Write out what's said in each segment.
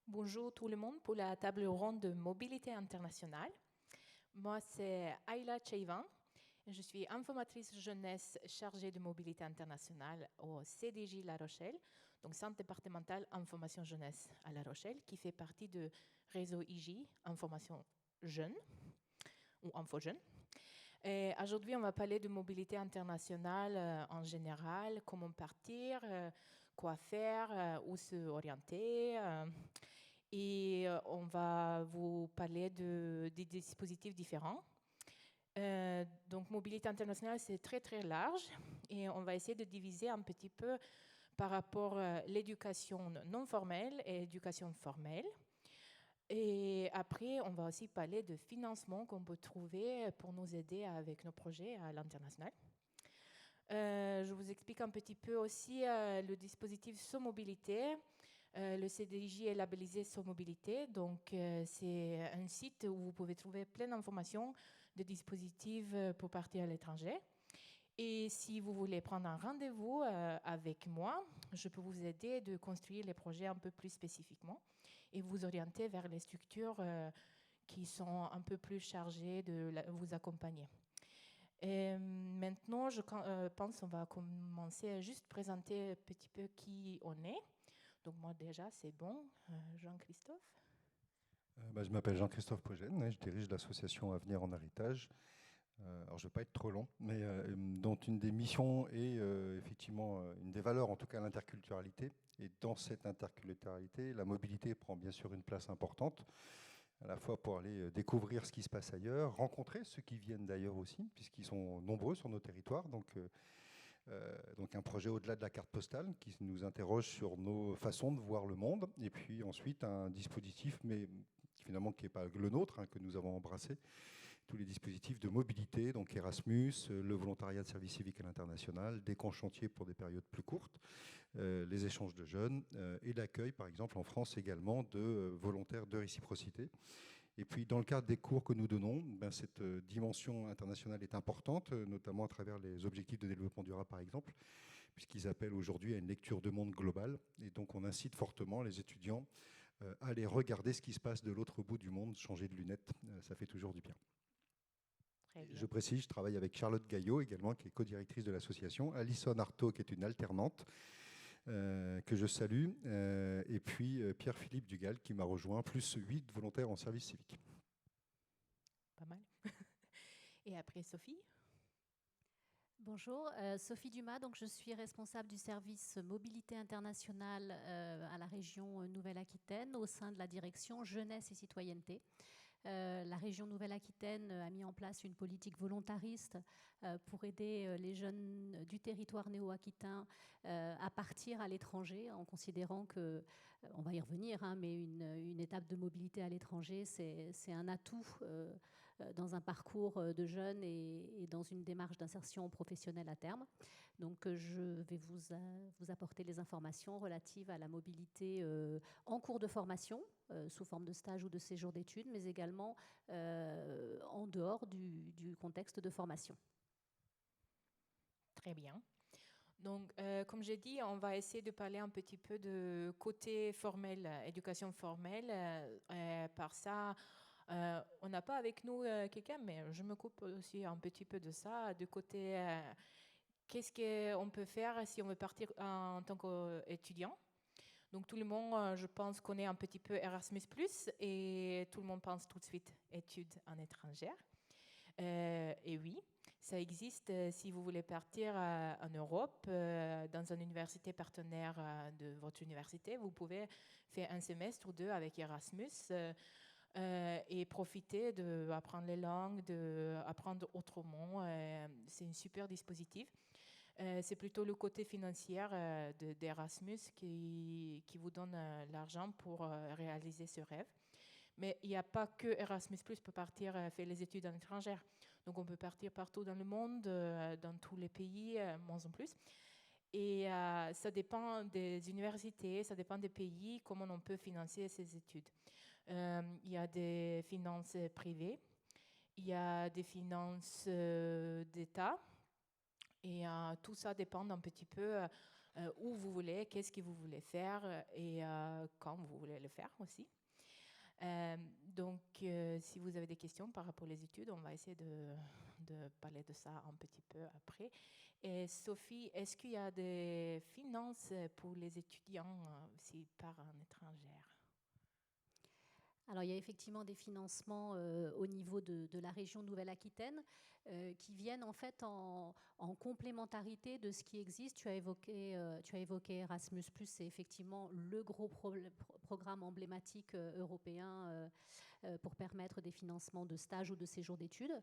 Bonjour tout le monde pour la table ronde de mobilité internationale. Moi, c'est Ayla Cheyvan. Je suis informatrice jeunesse chargée de mobilité internationale au CDJ La Rochelle, donc Centre départemental information jeunesse à La Rochelle, qui fait partie du réseau IJ, Information Jeune, ou Info Jeune. Et aujourd'hui, on va parler de mobilité internationale en général, comment partir, quoi faire, où se orienter. Et on va vous parler des dispositifs différents. Donc, mobilité internationale, c'est très, très large. Et on va essayer de diviser un petit peu par rapport à l'éducation non formelle et l'éducation formelle. Et après, on va aussi parler de financement qu'on peut trouver pour nous aider avec nos projets à l'international. Je vous explique un petit peu aussi le dispositif SoMobilité. Le CDJ est labellisé SoMobilité, donc c'est un site où vous pouvez trouver plein d'informations de dispositifs pour partir à l'étranger. Et si vous voulez prendre un rendez-vous avec moi, je peux vous aider de construire les projets un peu plus spécifiquement et vous orienter vers les structures qui sont un peu plus chargées de vous accompagner. Et maintenant, je pense qu'on va commencer à juste présenter un petit peu qui on est. Donc moi déjà, c'est bon. Jean-Christophe? Je m'appelle Jean-Christophe Pogène, je dirige l'association Avenir en héritage. Alors je ne vais pas être trop long, mais dont une des missions est effectivement une des valeurs, en tout cas l'interculturalité. Et dans cette interculturalité, la mobilité prend bien sûr une place importante, à la fois pour aller découvrir ce qui se passe ailleurs, rencontrer ceux qui viennent d'ailleurs aussi, puisqu'ils sont nombreux sur nos territoires. Donc un projet au-delà de la carte postale qui nous interroge sur nos façons de voir le monde. Et puis ensuite un dispositif, mais finalement qui n'est pas le nôtre, que nous avons embrassé, tous les dispositifs de mobilité, donc Erasmus, le volontariat de service civique à l'international, des camps chantiers pour des périodes plus courtes, les échanges de jeunes et l'accueil, par exemple en France également, de volontaires de réciprocité. Et puis, dans le cadre des cours que nous donnons, cette dimension internationale est importante, notamment à travers les objectifs de développement durable, par exemple, puisqu'ils appellent aujourd'hui à une lecture de monde globale. Et donc, on incite fortement les étudiants à aller regarder ce qui se passe de l'autre bout du monde, changer de lunettes, ça fait toujours du bien. Très bien. Je précise, je travaille avec Charlotte Gaillot également, qui est co-directrice de l'association, Alison Artaud, qui est une alternante, que je salue, et puis Pierre-Philippe Dugal, qui m'a rejoint, plus 8 volontaires en service civique. Pas mal. Et après, Sophie? Bonjour, Sophie Dumas, donc je suis responsable du service mobilité internationale à la région Nouvelle-Aquitaine au sein de la direction jeunesse et citoyenneté. La région Nouvelle-Aquitaine a mis en place une politique volontariste pour aider les jeunes du territoire néo-aquitain à partir à l'étranger, en considérant que, on va y revenir, mais une étape de mobilité à l'étranger, c'est un atout dans un parcours de jeunes et dans une démarche d'insertion professionnelle à terme. Donc je vais vous apporter les informations relatives à la mobilité en cours de formation, sous forme de stage ou de séjour d'études, mais également en dehors du contexte de formation. Très bien. Donc, comme j'ai dit, on va essayer de parler un petit peu de côté formel, éducation formelle. Par ça, on n'a pas avec nous quelqu'un, mais je me coupe aussi un petit peu de ça, du côté qu'est-ce qu'on peut faire si on veut partir en tant qu'étudiant. Donc tout le monde, je pense, connaît un petit peu Erasmus+, et tout le monde pense tout de suite études en étrangère. Et oui, ça existe si vous voulez partir en Europe, dans une université partenaire de votre université. Vous pouvez faire un semestre ou deux avec Erasmus et profiter d'apprendre les langues, d'apprendre autrement. C'est un super dispositif. C'est plutôt le côté financier d'Erasmus qui vous donne l'argent pour réaliser ce rêve. Mais il n'y a pas que Erasmus+ pour partir faire les études en étranger. Donc on peut partir partout dans le monde, dans tous les pays, moins en plus. Et ça dépend des universités, ça dépend des pays, comment on peut financer ces études. Il y a des finances privées. Il y a des finances d'État et tout ça dépend un petit peu où vous voulez, qu'est-ce que vous voulez faire et quand vous voulez le faire aussi. Donc, si vous avez des questions par rapport aux études, on va essayer de parler de ça un petit peu après. Et Sophie, est-ce qu'il y a des finances pour les étudiants s'ils partent en étranger? Alors, il y a effectivement des financements au niveau de la région Nouvelle-Aquitaine qui viennent en fait en complémentarité de ce qui existe. Tu as évoqué Erasmus+, c'est effectivement le gros programme emblématique européen pour permettre des financements de stages ou de séjours d'études.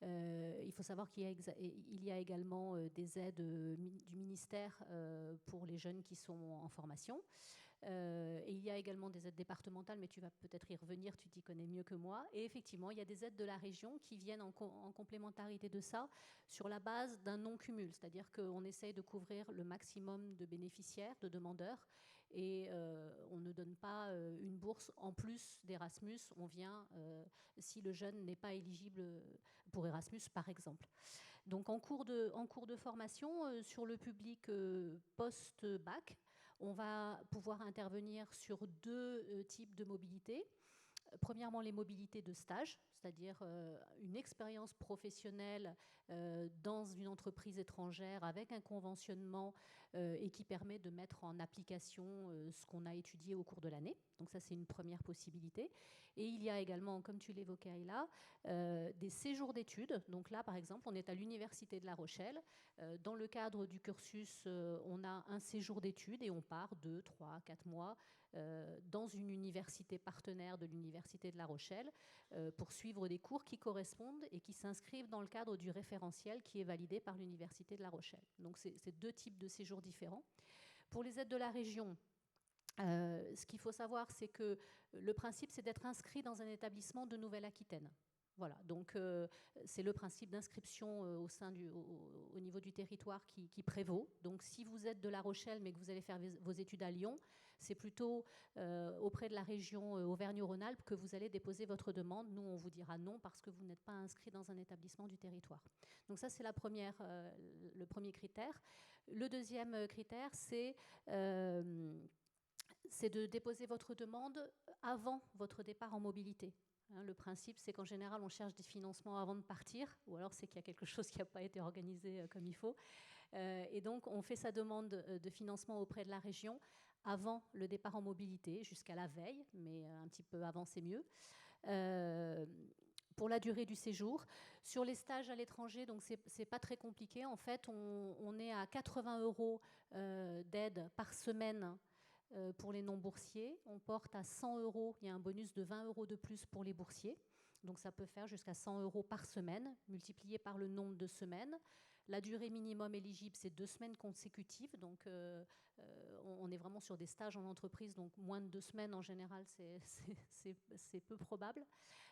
Il faut savoir qu'il y a également des aides du ministère pour les jeunes qui sont en formation. Et il y a également des aides départementales, mais tu vas peut-être y revenir, tu t'y connais mieux que moi. Et effectivement, il y a des aides de la région qui viennent en complémentarité de ça sur la base d'un non-cumul, c'est-à-dire qu'on essaye de couvrir le maximum de bénéficiaires, de demandeurs, et on ne donne pas une bourse en plus d'Erasmus, on vient si le jeune n'est pas éligible pour Erasmus, par exemple. Donc en cours de formation, sur le public post-bac, on va pouvoir intervenir sur deux types de mobilité. Premièrement, les mobilités de stage, c'est-à-dire une expérience professionnelle dans une entreprise étrangère avec un conventionnement et qui permet de mettre en application ce qu'on a étudié au cours de l'année. Donc ça, c'est une première possibilité. Et il y a également, comme tu l'évoquais, Ayla, des séjours d'études. Donc là, par exemple, on est à l'Université de La Rochelle. Dans le cadre du cursus, on a un séjour d'études et on part 2, 3, 4 mois dans une université partenaire de l'Université de La Rochelle pour suivre des cours qui correspondent et qui s'inscrivent dans le cadre du référentiel qui est validé par l'Université de La Rochelle. Donc c'est deux types de séjours différents. Pour les aides de la région, ce qu'il faut savoir, c'est que le principe, c'est d'être inscrit dans un établissement de Nouvelle-Aquitaine. Voilà, donc c'est le principe d'inscription au niveau du territoire qui prévaut. Donc si vous êtes de La Rochelle mais que vous allez faire vos études à Lyon, c'est plutôt auprès de la région Auvergne-Rhône-Alpes que vous allez déposer votre demande. Nous, on vous dira non parce que vous n'êtes pas inscrit dans un établissement du territoire. Donc ça, c'est le premier critère. Le deuxième critère, c'est de déposer votre demande avant votre départ en mobilité. Le principe, c'est qu'en général, on cherche des financements avant de partir, ou alors c'est qu'il y a quelque chose qui n'a pas été organisé comme il faut. Et donc, on fait sa demande de financement auprès de la région avant le départ en mobilité, jusqu'à la veille, mais un petit peu avant, c'est mieux. Pour la durée du séjour. Sur les stages à l'étranger, donc c'est pas très compliqué. En fait, on est à 80 € d'aide par semaine pour les non-boursiers. On porte à 100 €, il y a un bonus de 20 € de plus pour les boursiers. Donc ça peut faire jusqu'à 100 € par semaine, multiplié par le nombre de semaines. La durée minimum éligible, c'est 2 semaines consécutives. Donc on est vraiment sur des stages en entreprise, donc moins de 2 semaines en général, c'est peu probable.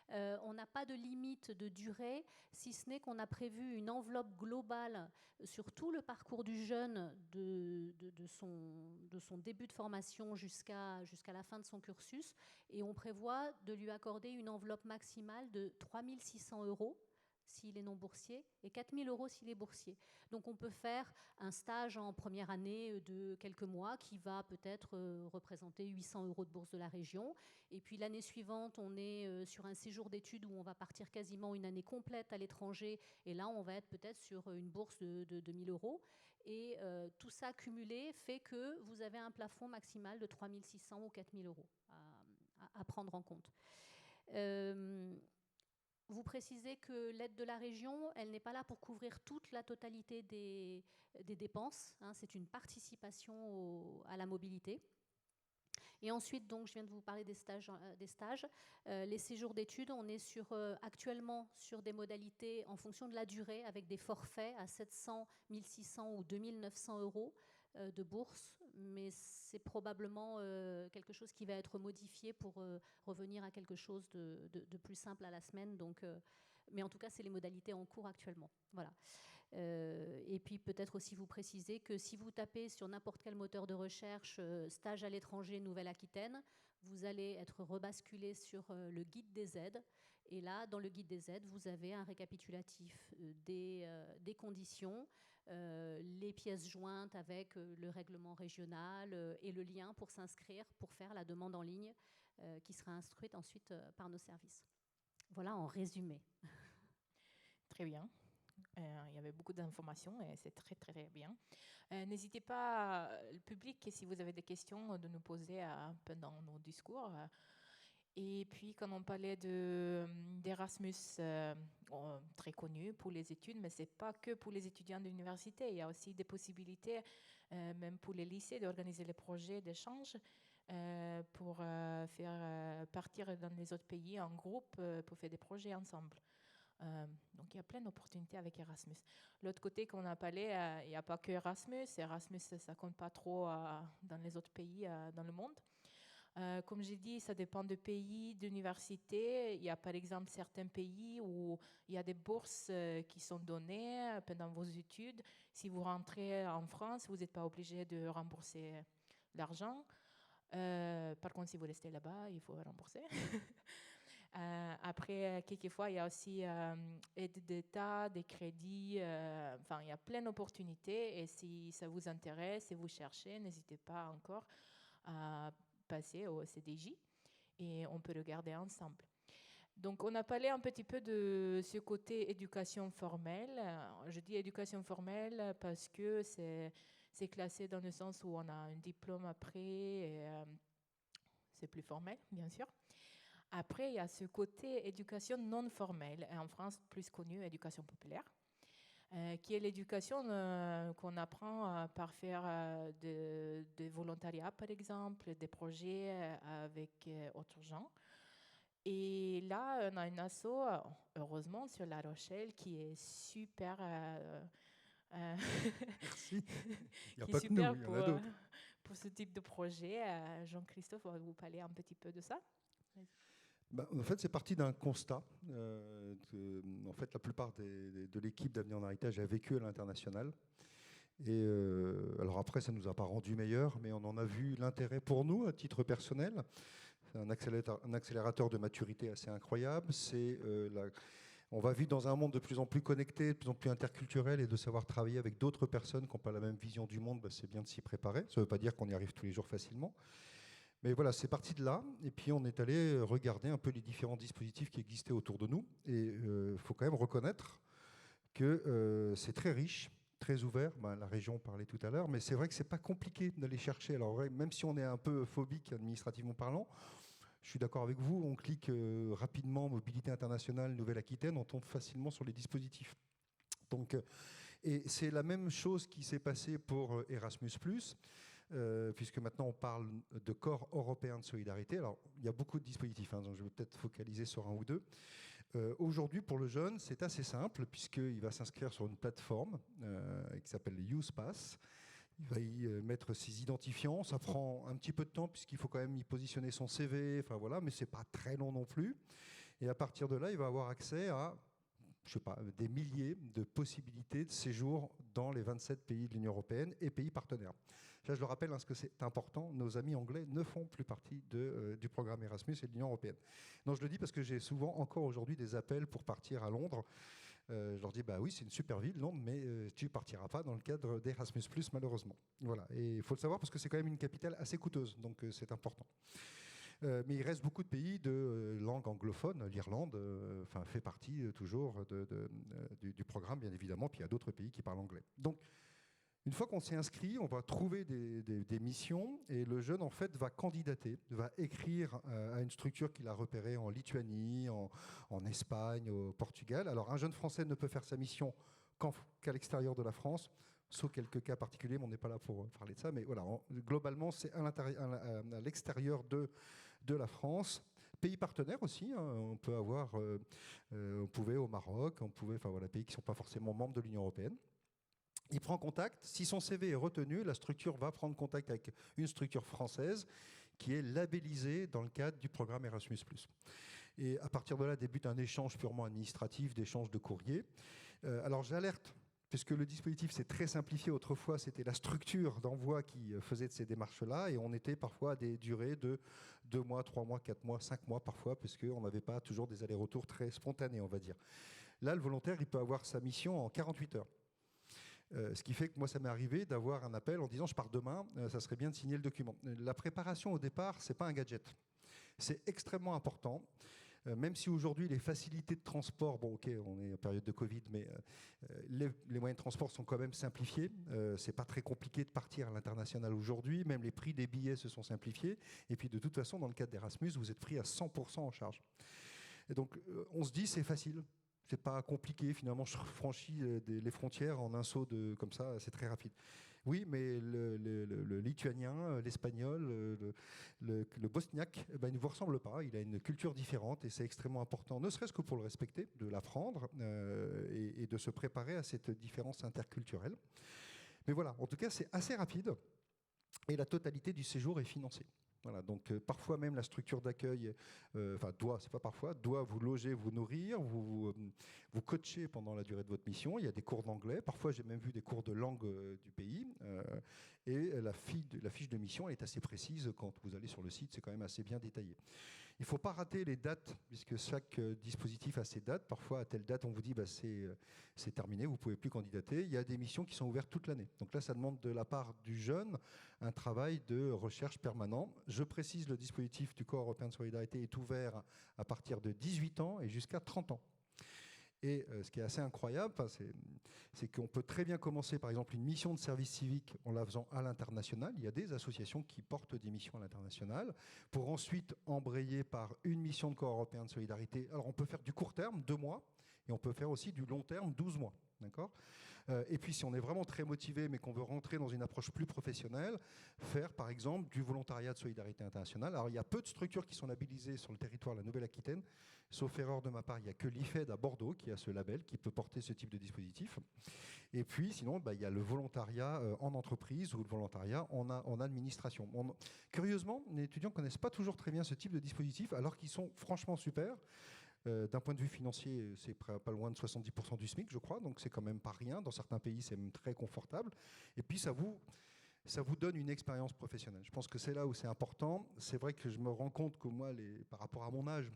On n'a pas de limite de durée, si ce n'est qu'on a prévu une enveloppe globale sur tout le parcours du jeune de son début de formation jusqu'à la fin de son cursus. Et on prévoit de lui accorder une enveloppe maximale de 3 600 € s'il est non boursier et 4 000 € s'il est boursier. Donc on peut faire un stage en première année de quelques mois qui va peut-être représenter 800 € de bourse de la région. Et puis l'année suivante, on est sur un séjour d'études où on va partir quasiment une année complète à l'étranger. Et là, on va être peut-être sur une bourse de 2 000 €. Et tout ça cumulé fait que vous avez un plafond maximal de 3 600 ou 4 000 € à prendre en compte. Vous précisez que l'aide de la région, elle n'est pas là pour couvrir toute la totalité des dépenses. C'est une participation à la mobilité. Et ensuite, donc, je viens de vous parler des stages. Les séjours d'études, on est actuellement sur des modalités en fonction de la durée, avec des forfaits à 700, 1600 ou 2900 € de bourse, mais c'est probablement quelque chose qui va être modifié pour revenir à quelque chose de plus simple à la semaine. Donc, mais en tout cas, c'est les modalités en cours actuellement. Voilà. Et puis peut-être aussi vous préciser que si vous tapez sur n'importe quel moteur de recherche stage à l'étranger Nouvelle-Aquitaine, vous allez être rebasculé sur le guide des aides Et là, dans le guide des aides, vous avez un récapitulatif des conditions, les pièces jointes avec le règlement régional et le lien pour s'inscrire, pour faire la demande en ligne qui sera instruite ensuite par nos services. Voilà en résumé. Très bien. Il y avait beaucoup d'informations et c'est très très bien. N'hésitez pas, le public, si vous avez des questions, de nous poser pendant nos discours. Et puis, quand on parlait d'Erasmus, très connu pour les études, mais ce n'est pas que pour les étudiants de l'université. Il y a aussi des possibilités, même pour les lycées, d'organiser les projets d'échange pour faire partir dans les autres pays en groupe pour faire des projets ensemble. Donc, il y a plein d'opportunités avec Erasmus. L'autre côté qu'on a parlé, il n'y a pas que Erasmus. Erasmus, ça ne compte pas trop dans les autres pays dans le monde. Comme j'ai dit, ça dépend de pays, d'universités. Il y a par exemple certains pays où il y a des bourses qui sont données pendant vos études. Si vous rentrez en France, vous n'êtes pas obligé de rembourser l'argent. Par contre, si vous restez là-bas, il faut rembourser. Après, quelquefois, il y a aussi aide d'État, des crédits. Enfin, il y a plein d'opportunités. Et si ça vous intéresse et vous cherchez, n'hésitez pas encore à passer au CDJ et on peut regarder ensemble. Donc, on a parlé un petit peu de ce côté éducation formelle. Je dis éducation formelle parce que c'est classé dans le sens où on a un diplôme après et c'est plus formel, bien sûr. Après, il y a ce côté éducation non formelle, et en France, plus connu, éducation populaire, qui est l'éducation qu'on apprend par faire de volontariat, par exemple, des projets avec autres gens. Et là, on a une asso, heureusement, sur La Rochelle, qui est super... Merci. Il n'y a qui pas est que nous, super il y en a d'autres. pour ce type de projet. Jean-Christophe va vous parler un petit peu de ça. En fait, c'est parti d'un constat. En fait, la plupart de l'équipe d'Avenir en Héritage a vécu à l'international. Et alors après, ça ne nous a pas rendu meilleurs, mais on en a vu l'intérêt pour nous, à titre personnel. C'est un accélérateur de maturité assez incroyable. On va vivre dans un monde de plus en plus connecté, de plus en plus interculturel, et de savoir travailler avec d'autres personnes qui n'ont pas la même vision du monde, c'est bien de s'y préparer. Ça ne veut pas dire qu'on y arrive tous les jours facilement. Mais voilà, c'est parti de là. Et puis, on est allé regarder un peu les différents dispositifs qui existaient autour de nous. Et il faut quand même reconnaître que c'est très riche, très ouvert. La région parlait tout à l'heure, mais c'est vrai que ce n'est pas compliqué d'aller chercher. Alors, même si on est un peu phobique administrativement parlant, je suis d'accord avec vous, on clique rapidement Mobilité internationale Nouvelle-Aquitaine, on tombe facilement sur les dispositifs. Donc, et c'est la même chose qui s'est passée pour Erasmus+, puisque maintenant on parle de corps européen de solidarité. Alors, il y a beaucoup de dispositifs, donc je vais peut-être focaliser sur un ou deux. Aujourd'hui, pour le jeune, c'est assez simple, puisqu'il va s'inscrire sur une plateforme qui s'appelle YouthPass. Il va y mettre ses identifiants. Ça prend un petit peu de temps, puisqu'il faut quand même y positionner son CV, enfin voilà, mais ce n'est pas très long non plus. Et à partir de là, il va avoir accès à, je sais pas, des milliers de possibilités de séjour dans les 27 pays de l'Union européenne et pays partenaires. Là, je le rappelle, parce que c'est important, nos amis anglais ne font plus partie du programme Erasmus et de l'Union européenne. Non, je le dis parce que j'ai souvent encore aujourd'hui des appels pour partir à Londres. Je leur dis, bah oui, c'est une super ville, Londres, mais tu ne partiras pas dans le cadre d'Erasmus+, malheureusement. Voilà. Et il faut le savoir parce que c'est quand même une capitale assez coûteuse, donc c'est important. Mais il reste beaucoup de pays de langue anglophone. L'Irlande fait partie toujours du programme, bien évidemment, puis il y a d'autres pays qui parlent anglais. Donc, une fois qu'on s'est inscrit, on va trouver des missions et le jeune, en fait, va candidater, va écrire à une structure qu'il a repérée en Lituanie, en Espagne, au Portugal. Alors, un jeune Français ne peut faire sa mission qu'à l'extérieur de la France, sauf quelques cas particuliers, mais on n'est pas là pour parler de ça. Mais voilà, globalement, c'est à l'extérieur de la France. Pays partenaires aussi, on peut avoir, on pouvait au Maroc, on pouvait, enfin voilà, pays qui ne sont pas forcément membres de l'Union européenne. Il prend contact. Si son CV est retenu, la structure va prendre contact avec une structure française qui est labellisée dans le cadre du programme Erasmus+. Et à partir de là, débute un échange purement administratif, d'échange de courrier. Alors j'alerte puisque le dispositif s'est très simplifié. Autrefois, c'était la structure d'envoi qui faisait de ces démarches-là, et on était parfois à des durées de 2 mois, 3 mois, 4 mois, 5 mois parfois, puisqu'on n'avait pas toujours des allers-retours très spontanés, on va dire. Là, le volontaire, il peut avoir sa mission en 48 heures. Ce qui fait que moi, ça m'est arrivé d'avoir un appel en disant « je pars demain, ça serait bien de signer le document ». La préparation au départ, ce n'est pas un gadget. C'est extrêmement important. Même si aujourd'hui les facilités de transport, bon ok, on est en période de Covid, mais les moyens de transport sont quand même simplifiés. C'est pas très compliqué de partir à l'international aujourd'hui, même les prix des billets se sont simplifiés. Et puis de toute façon, dans le cadre d'Erasmus, vous êtes pris à 100% en charge. Et donc on se dit c'est facile, c'est pas compliqué, finalement je franchis les frontières en un saut comme ça, c'est très rapide. Oui, mais le lituanien, l'espagnol, le bosniaque, il ne vous ressemble pas. Il a une culture différente et c'est extrêmement important, ne serait-ce que pour le respecter, de l'apprendre et de se préparer à cette différence interculturelle. Mais voilà, en tout cas, c'est assez rapide et la totalité du séjour est financée. Voilà, donc parfois même la structure d'accueil, doit vous loger, vous nourrir, vous coacher pendant la durée de votre mission. Il y a des cours d'anglais, parfois j'ai même vu des cours de langue du pays. Et la fiche de mission elle est assez précise quand vous allez sur le site, c'est quand même assez bien détaillé. Il ne faut pas rater les dates, puisque chaque dispositif a ses dates. Parfois, à telle date, on vous dit c'est terminé, vous ne pouvez plus candidater. Il y a des missions qui sont ouvertes toute l'année. Donc là, ça demande de la part du jeune un travail de recherche permanent. Je précise, le dispositif du Corps européen de solidarité est ouvert à partir de 18 ans et jusqu'à 30 ans. Et ce qui est assez incroyable, c'est qu'on peut très bien commencer, par exemple, une mission de service civique en la faisant à l'international. Il y a des associations qui portent des missions à l'international, pour ensuite embrayer par une mission de Corps européen de solidarité. Alors, on peut faire du court terme, 2 mois, et on peut faire aussi du long terme, 12 mois. D'accord ? Et puis, si on est vraiment très motivé, mais qu'on veut rentrer dans une approche plus professionnelle, faire, par exemple, du volontariat de solidarité internationale. Alors, il y a peu de structures qui sont labellisées sur le territoire de la Nouvelle-Aquitaine. Sauf erreur de ma part, il n'y a que l'IFED à Bordeaux qui a ce label, qui peut porter ce type de dispositif. Et puis, sinon, il y a le volontariat en entreprise ou le volontariat en administration. Curieusement, les étudiants ne connaissent pas toujours très bien ce type de dispositif, alors qu'ils sont franchement super. D'un point de vue financier, c'est pas loin de 70% du SMIC, je crois, donc c'est quand même pas rien. Dans certains pays, c'est même très confortable. Et puis, ça vous donne une expérience professionnelle. Je pense que c'est là où c'est important. C'est vrai que je me rends compte que moi, par rapport à mon âge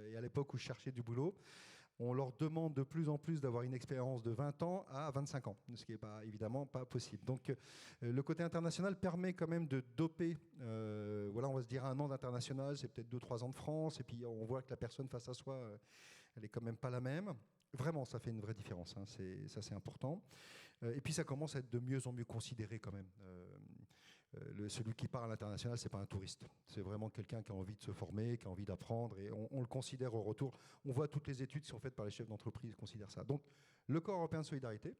et à l'époque où je cherchais du boulot, on leur demande de plus en plus d'avoir une expérience de 20 ans à 25 ans, ce qui n'est évidemment pas possible. Donc le côté international permet quand même de doper, on va se dire 1 an d'international, c'est peut-être 2-3 ans de France, et puis on voit que la personne face à soi, elle n'est quand même pas la même. Vraiment, ça fait une vraie différence, hein, ça c'est important. Et puis ça commence à être de mieux en mieux considéré quand même. Celui qui part à l'international, ce n'est pas un touriste. C'est vraiment quelqu'un qui a envie de se former, qui a envie d'apprendre, et on le considère au retour. On voit toutes les études qui sont faites par les chefs d'entreprise qui considèrent ça. Donc, le Corps européen de solidarité,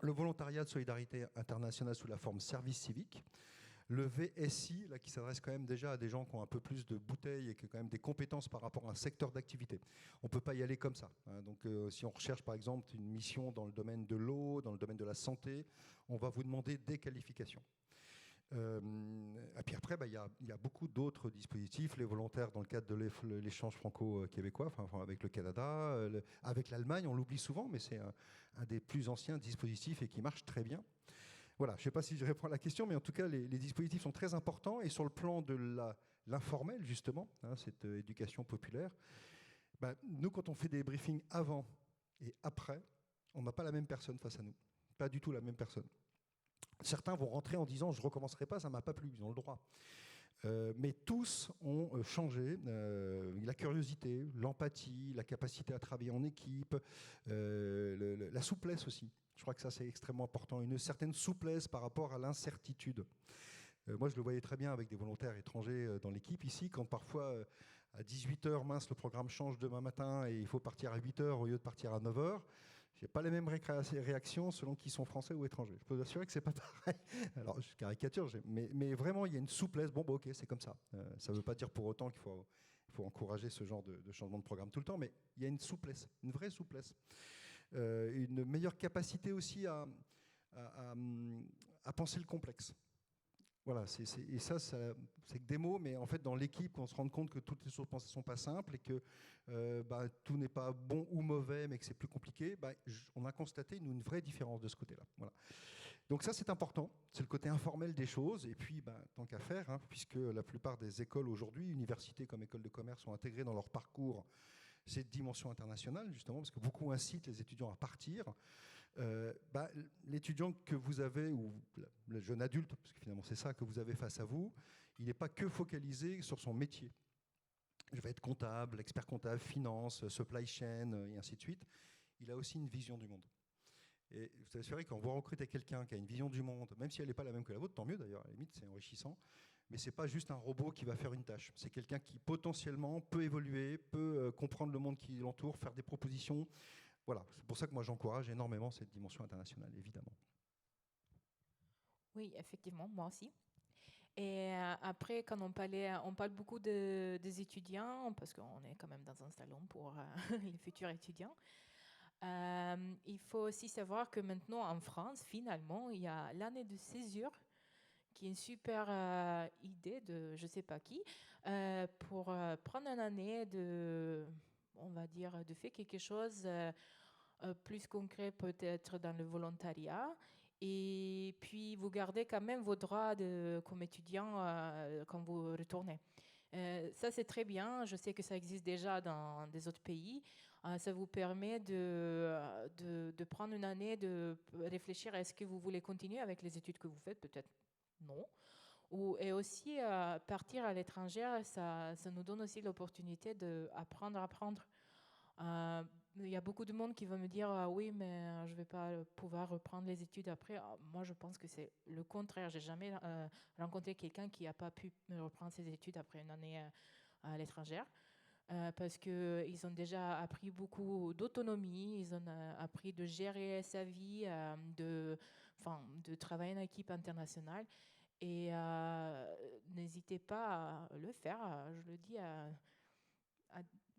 le volontariat de solidarité internationale sous la forme service civique, le VSI, là, qui s'adresse quand même déjà à des gens qui ont un peu plus de bouteilles et qui ont quand même des compétences par rapport à un secteur d'activité. On ne peut pas y aller comme ça. Hein. Donc, si on recherche, par exemple, une mission dans le domaine de l'eau, dans le domaine de la santé, on va vous demander des qualifications. Et puis après, il y a beaucoup d'autres dispositifs, les volontaires dans le cadre de l'échange franco-québécois, avec le Canada, avec l'Allemagne, on l'oublie souvent, mais c'est un des plus anciens dispositifs et qui marche très bien. Voilà, je ne sais pas si je réponds à la question, mais en tout cas, les dispositifs sont très importants, et sur le plan de l'informel, justement, hein, cette éducation populaire, nous, quand on fait des briefings avant et après, on n'a pas la même personne face à nous, pas du tout la même personne. Certains vont rentrer en disant « je ne recommencerai pas, ça ne m'a pas plu », ils ont le droit. Mais tous ont changé. La curiosité, l'empathie, la capacité à travailler en équipe, la souplesse aussi. Je crois que ça, c'est extrêmement important. Une certaine souplesse par rapport à l'incertitude. Moi, je le voyais très bien avec des volontaires étrangers dans l'équipe ici, quand parfois, à 18h, mince, le programme change demain matin et il faut partir à 8h au lieu de partir à 9h. Je n'ai pas les mêmes réactions selon qu'ils sont français ou étrangers. Je peux vous assurer que ce n'est pas pareil. Alors, je caricature, mais vraiment, il y a une souplesse. Bon, ok, c'est comme ça. Ça ne veut pas dire pour autant qu'il faut encourager ce genre de changement de programme tout le temps, mais il y a une souplesse, une vraie souplesse. Une meilleure capacité aussi à penser le complexe. Voilà, et ça, c'est que des mots, mais en fait, dans l'équipe, on se rend compte que toutes les choses ne sont pas simples et que tout n'est pas bon ou mauvais, mais que c'est plus compliqué. On a constaté une vraie différence de ce côté-là. Voilà. Donc ça, c'est important. C'est le côté informel des choses. Et puis, tant qu'à faire, hein, puisque la plupart des écoles aujourd'hui, universités comme écoles de commerce, ont intégré dans leur parcours cette dimension internationale, justement, parce que beaucoup incitent les étudiants à partir. L'étudiant que vous avez, ou le jeune adulte, parce que finalement c'est ça que vous avez face à vous, il n'est pas que focalisé sur son métier. Je vais être comptable, expert comptable, finance, supply chain, et ainsi de suite. Il a aussi une vision du monde. Et vous savez, quand vous recrutez quelqu'un qui a une vision du monde, même si elle n'est pas la même que la vôtre, tant mieux d'ailleurs, à la limite c'est enrichissant, mais ce n'est pas juste un robot qui va faire une tâche. C'est quelqu'un qui potentiellement peut évoluer, peut comprendre le monde qui l'entoure, faire des propositions. Voilà, c'est pour ça que moi j'encourage énormément cette dimension internationale, évidemment. Oui, effectivement, moi aussi. Et après, quand on parle beaucoup des étudiants, parce qu'on est quand même dans un salon pour les futurs étudiants. Il faut aussi savoir que maintenant en France, finalement, il y a l'année de césure, qui est une super idée de je ne sais pas qui, pour prendre une année on va dire, de faire quelque chose plus concret peut-être dans le volontariat. Et puis, vous gardez quand même vos droits comme étudiant quand vous retournez. Ça, c'est très bien. Je sais que ça existe déjà dans des autres pays. Ça vous permet de prendre une année, de réfléchir à est-ce que vous voulez continuer avec les études que vous faites, peut-être non. Et aussi, partir à l'étranger, ça nous donne aussi l'opportunité d'apprendre à apprendre. Il y a beaucoup de monde qui va me dire oui, mais je ne vais pas pouvoir reprendre les études après. Moi, je pense que c'est le contraire. J'ai jamais rencontré quelqu'un qui n'a pas pu reprendre ses études après une année à l'étranger. Parce qu'ils ont déjà appris beaucoup d'autonomie, ils ont appris de gérer sa vie, de travailler en équipe internationale. Et n'hésitez pas à le faire, je le dis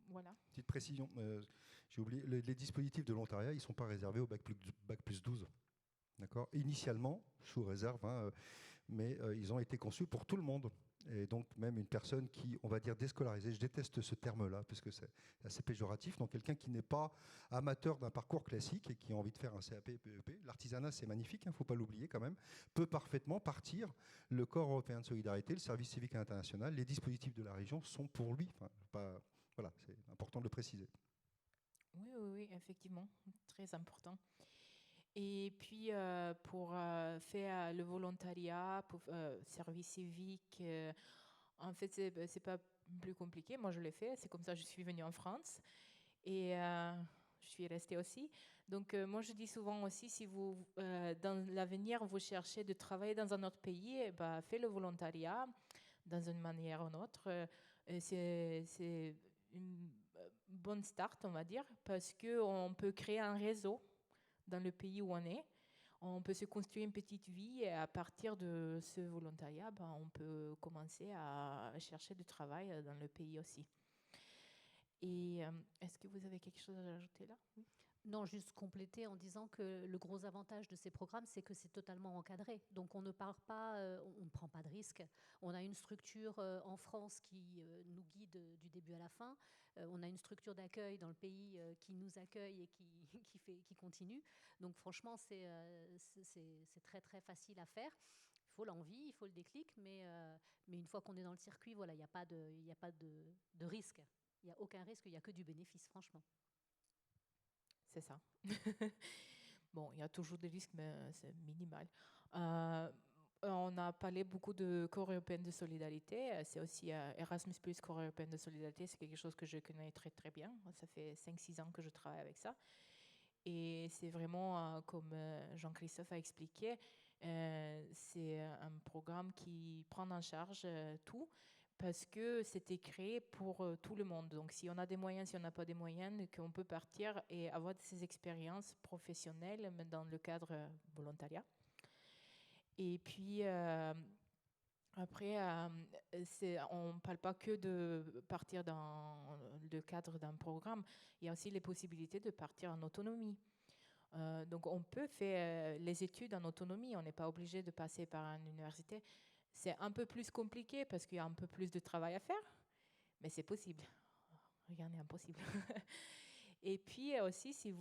voilà. Petite précision, j'ai oublié, les dispositifs de volontariat, ils ne sont pas réservés au bac plus 12. D'accord. Initialement, sous réserve, hein, mais ils ont été conçus pour tout le monde. Et donc même une personne qui, on va dire, déscolarisée, je déteste ce terme-là, parce que c'est assez péjoratif, donc quelqu'un qui n'est pas amateur d'un parcours classique et qui a envie de faire un CAP, PEP, l'artisanat c'est magnifique, il ne faut pas l'oublier quand même, peut parfaitement partir. Le Corps européen de solidarité, le service civique international, les dispositifs de la région sont pour lui. Voilà, c'est important de le préciser. Oui, effectivement, très important. Et puis, pour faire le volontariat, pour service civique, en fait, c'est pas plus compliqué. Moi, je l'ai fait. C'est comme ça que je suis venue en France. Et je suis restée aussi. Donc, moi, je dis souvent aussi, si vous, dans l'avenir, vous cherchez de travailler dans un autre pays, faites le volontariat dans une manière ou une autre. C'est une bonne start, on va dire, parce qu'on peut créer un réseau dans le pays où on est. On peut se construire une petite vie et à partir de ce volontariat, on peut commencer à chercher du travail dans le pays aussi. Et est-ce que vous avez quelque chose à ajouter là? Oui. Non, juste compléter en disant que le gros avantage de ces programmes, c'est que c'est totalement encadré. Donc on ne part pas, on ne prend pas de risques. On a une structure en France qui nous guide du début à la fin. On a une structure d'accueil dans le pays qui nous accueille et qui continue. Donc franchement, c'est très très facile à faire. Il faut l'envie, il faut le déclic, mais une fois qu'on est dans le circuit, voilà, il n'y a pas de risque. Il n'y a aucun risque, il n'y a que du bénéfice, franchement. C'est ça. Bon, il y a toujours des risques, mais c'est minimal. On a parlé beaucoup de Corps européen de solidarité. C'est aussi Erasmus+, Corps européen de solidarité. C'est quelque chose que je connais très, très bien. Ça fait 5-6 ans que je travaille avec ça. Et c'est vraiment, comme Jean-Christophe a expliqué, c'est un programme qui prend en charge tout, parce que c'était créé pour tout le monde. Donc, si on a des moyens, si on n'a pas des moyens, qu'on peut partir et avoir ces expériences professionnelles mais dans le cadre volontariat. Et puis, après, on ne parle pas que de partir dans le cadre d'un programme. Il y a aussi les possibilités de partir en autonomie. Donc, on peut faire les études en autonomie. On n'est pas obligé de passer par une université. C'est un peu plus compliqué parce qu'il y a un peu plus de travail à faire, mais c'est possible. Rien n'est impossible. Et puis aussi, si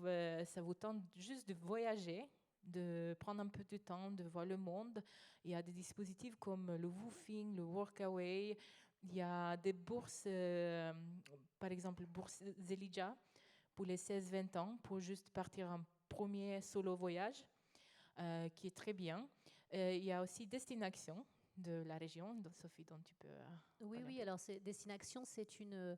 ça vous tente juste de voyager, de prendre un peu de temps, de voir le monde, il y a des dispositifs comme le Woofing, le Workaway. Il y a des bourses, par exemple, bourse Zelija pour les 16-20 ans, pour juste partir un premier solo voyage, qui est très bien. Il y a aussi Destination de la région, Sophie, dont tu peux Oui, alors Destination, c'est une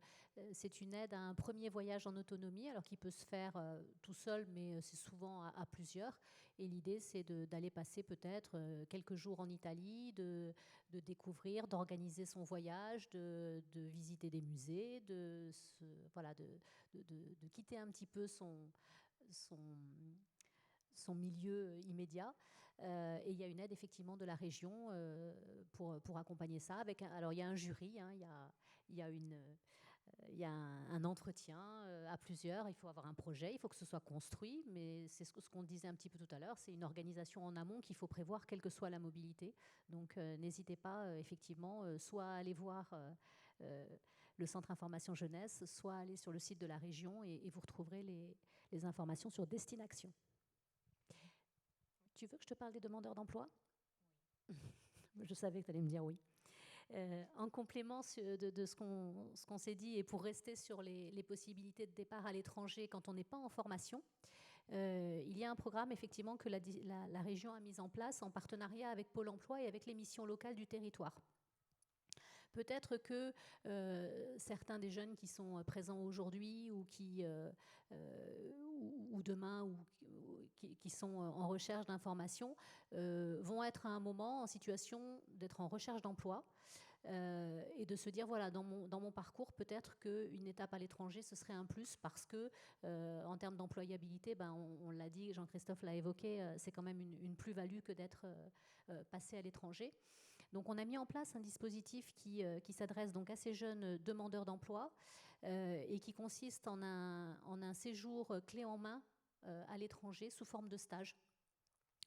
aide à un premier voyage en autonomie, alors qui peut se faire tout seul, mais c'est souvent à plusieurs. Et l'idée, c'est d'aller passer peut-être quelques jours en Italie, de découvrir, d'organiser son voyage, de visiter des musées, de quitter un petit peu son milieu immédiat. Et il y a une aide effectivement de la région pour accompagner ça. Alors il y a un jury, hein, il y a un entretien à plusieurs, il faut avoir un projet, il faut que ce soit construit, mais c'est ce qu'on disait un petit peu tout à l'heure, c'est une organisation en amont qu'il faut prévoir, quelle que soit la mobilité. Donc n'hésitez pas effectivement soit à aller voir le Centre Information Jeunesse, soit aller sur le site de la région et vous retrouverez les informations sur Destination. Tu veux que je te parle des demandeurs d'emploi ? Je savais que tu allais me dire oui. En complément de ce qu'on s'est dit, et pour rester sur les possibilités de départ à l'étranger quand on n'est pas en formation, il y a un programme effectivement que la région a mis en place en partenariat avec Pôle emploi et avec les missions locales du territoire. Peut-être que certains des jeunes qui sont présents aujourd'hui ou demain ou qui sont en recherche d'informations vont être à un moment en situation d'être en recherche d'emploi et de se dire, voilà, dans mon parcours, peut-être qu'une étape à l'étranger, ce serait un plus parce que, en termes d'employabilité, on l'a dit, Jean-Christophe l'a évoqué, c'est quand même une plus-value que d'être passé à l'étranger. Donc on a mis en place un dispositif qui s'adresse donc à ces jeunes demandeurs d'emploi et qui consiste en un séjour clé en main à l'étranger sous forme de stage.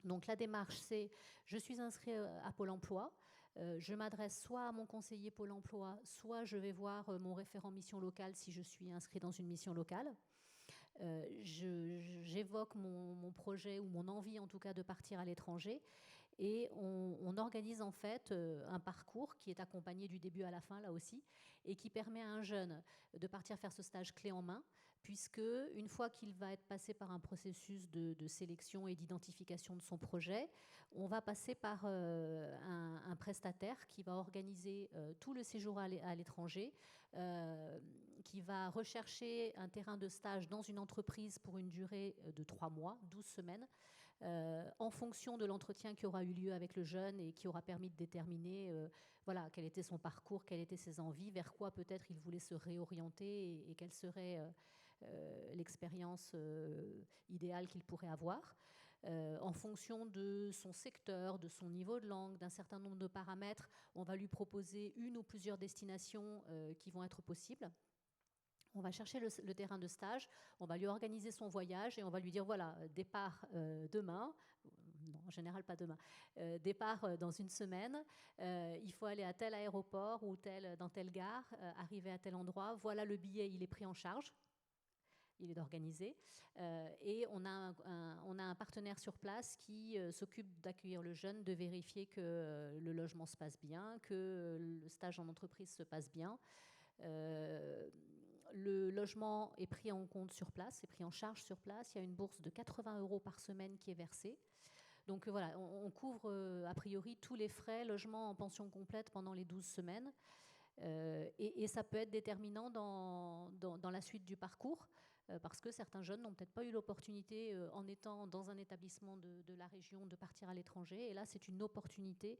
Donc la démarche, c'est je suis inscrit à Pôle emploi, je m'adresse soit à mon conseiller Pôle emploi, soit je vais voir mon référent mission locale si je suis inscrit dans une mission locale. J'évoque mon projet ou mon envie en tout cas de partir à l'étranger et on organise en fait un parcours qui est accompagné du début à la fin là aussi et qui permet à un jeune de partir faire ce stage clé en main, puisque une fois qu'il va être passé par un processus de sélection et d'identification de son projet, on va passer par un prestataire qui va organiser tout le séjour à l'étranger, qui va rechercher un terrain de stage dans une entreprise pour une durée de 3 mois, 12 semaines, en fonction de l'entretien qui aura eu lieu avec le jeune et qui aura permis de déterminer voilà, quel était son parcours, quelles étaient ses envies, vers quoi peut-être il voulait se réorienter et quelle serait l'expérience idéale qu'il pourrait avoir. En fonction de son secteur, de son niveau de langue, d'un certain nombre de paramètres, on va lui proposer une ou plusieurs destinations qui vont être possibles. On va chercher le terrain de stage, on va lui organiser son voyage et on va lui dire, voilà, départ demain, non, en général pas demain, départ dans une semaine, il faut aller à tel aéroport ou dans telle gare, arriver à tel endroit, voilà le billet, il est pris en charge. Il est organisé et on a un partenaire sur place qui s'occupe d'accueillir le jeune, de vérifier que le logement se passe bien, que le stage en entreprise se passe bien. Le logement est pris en compte sur place, est pris en charge sur place. Il y a une bourse de 80 € par semaine qui est versée. Donc voilà, on couvre a priori tous les frais, logement en pension complète pendant les 12 semaines. Et ça peut être déterminant dans la suite du parcours, parce que certains jeunes n'ont peut-être pas eu l'opportunité, en étant dans un établissement de la région, de partir à l'étranger. Et là, c'est une opportunité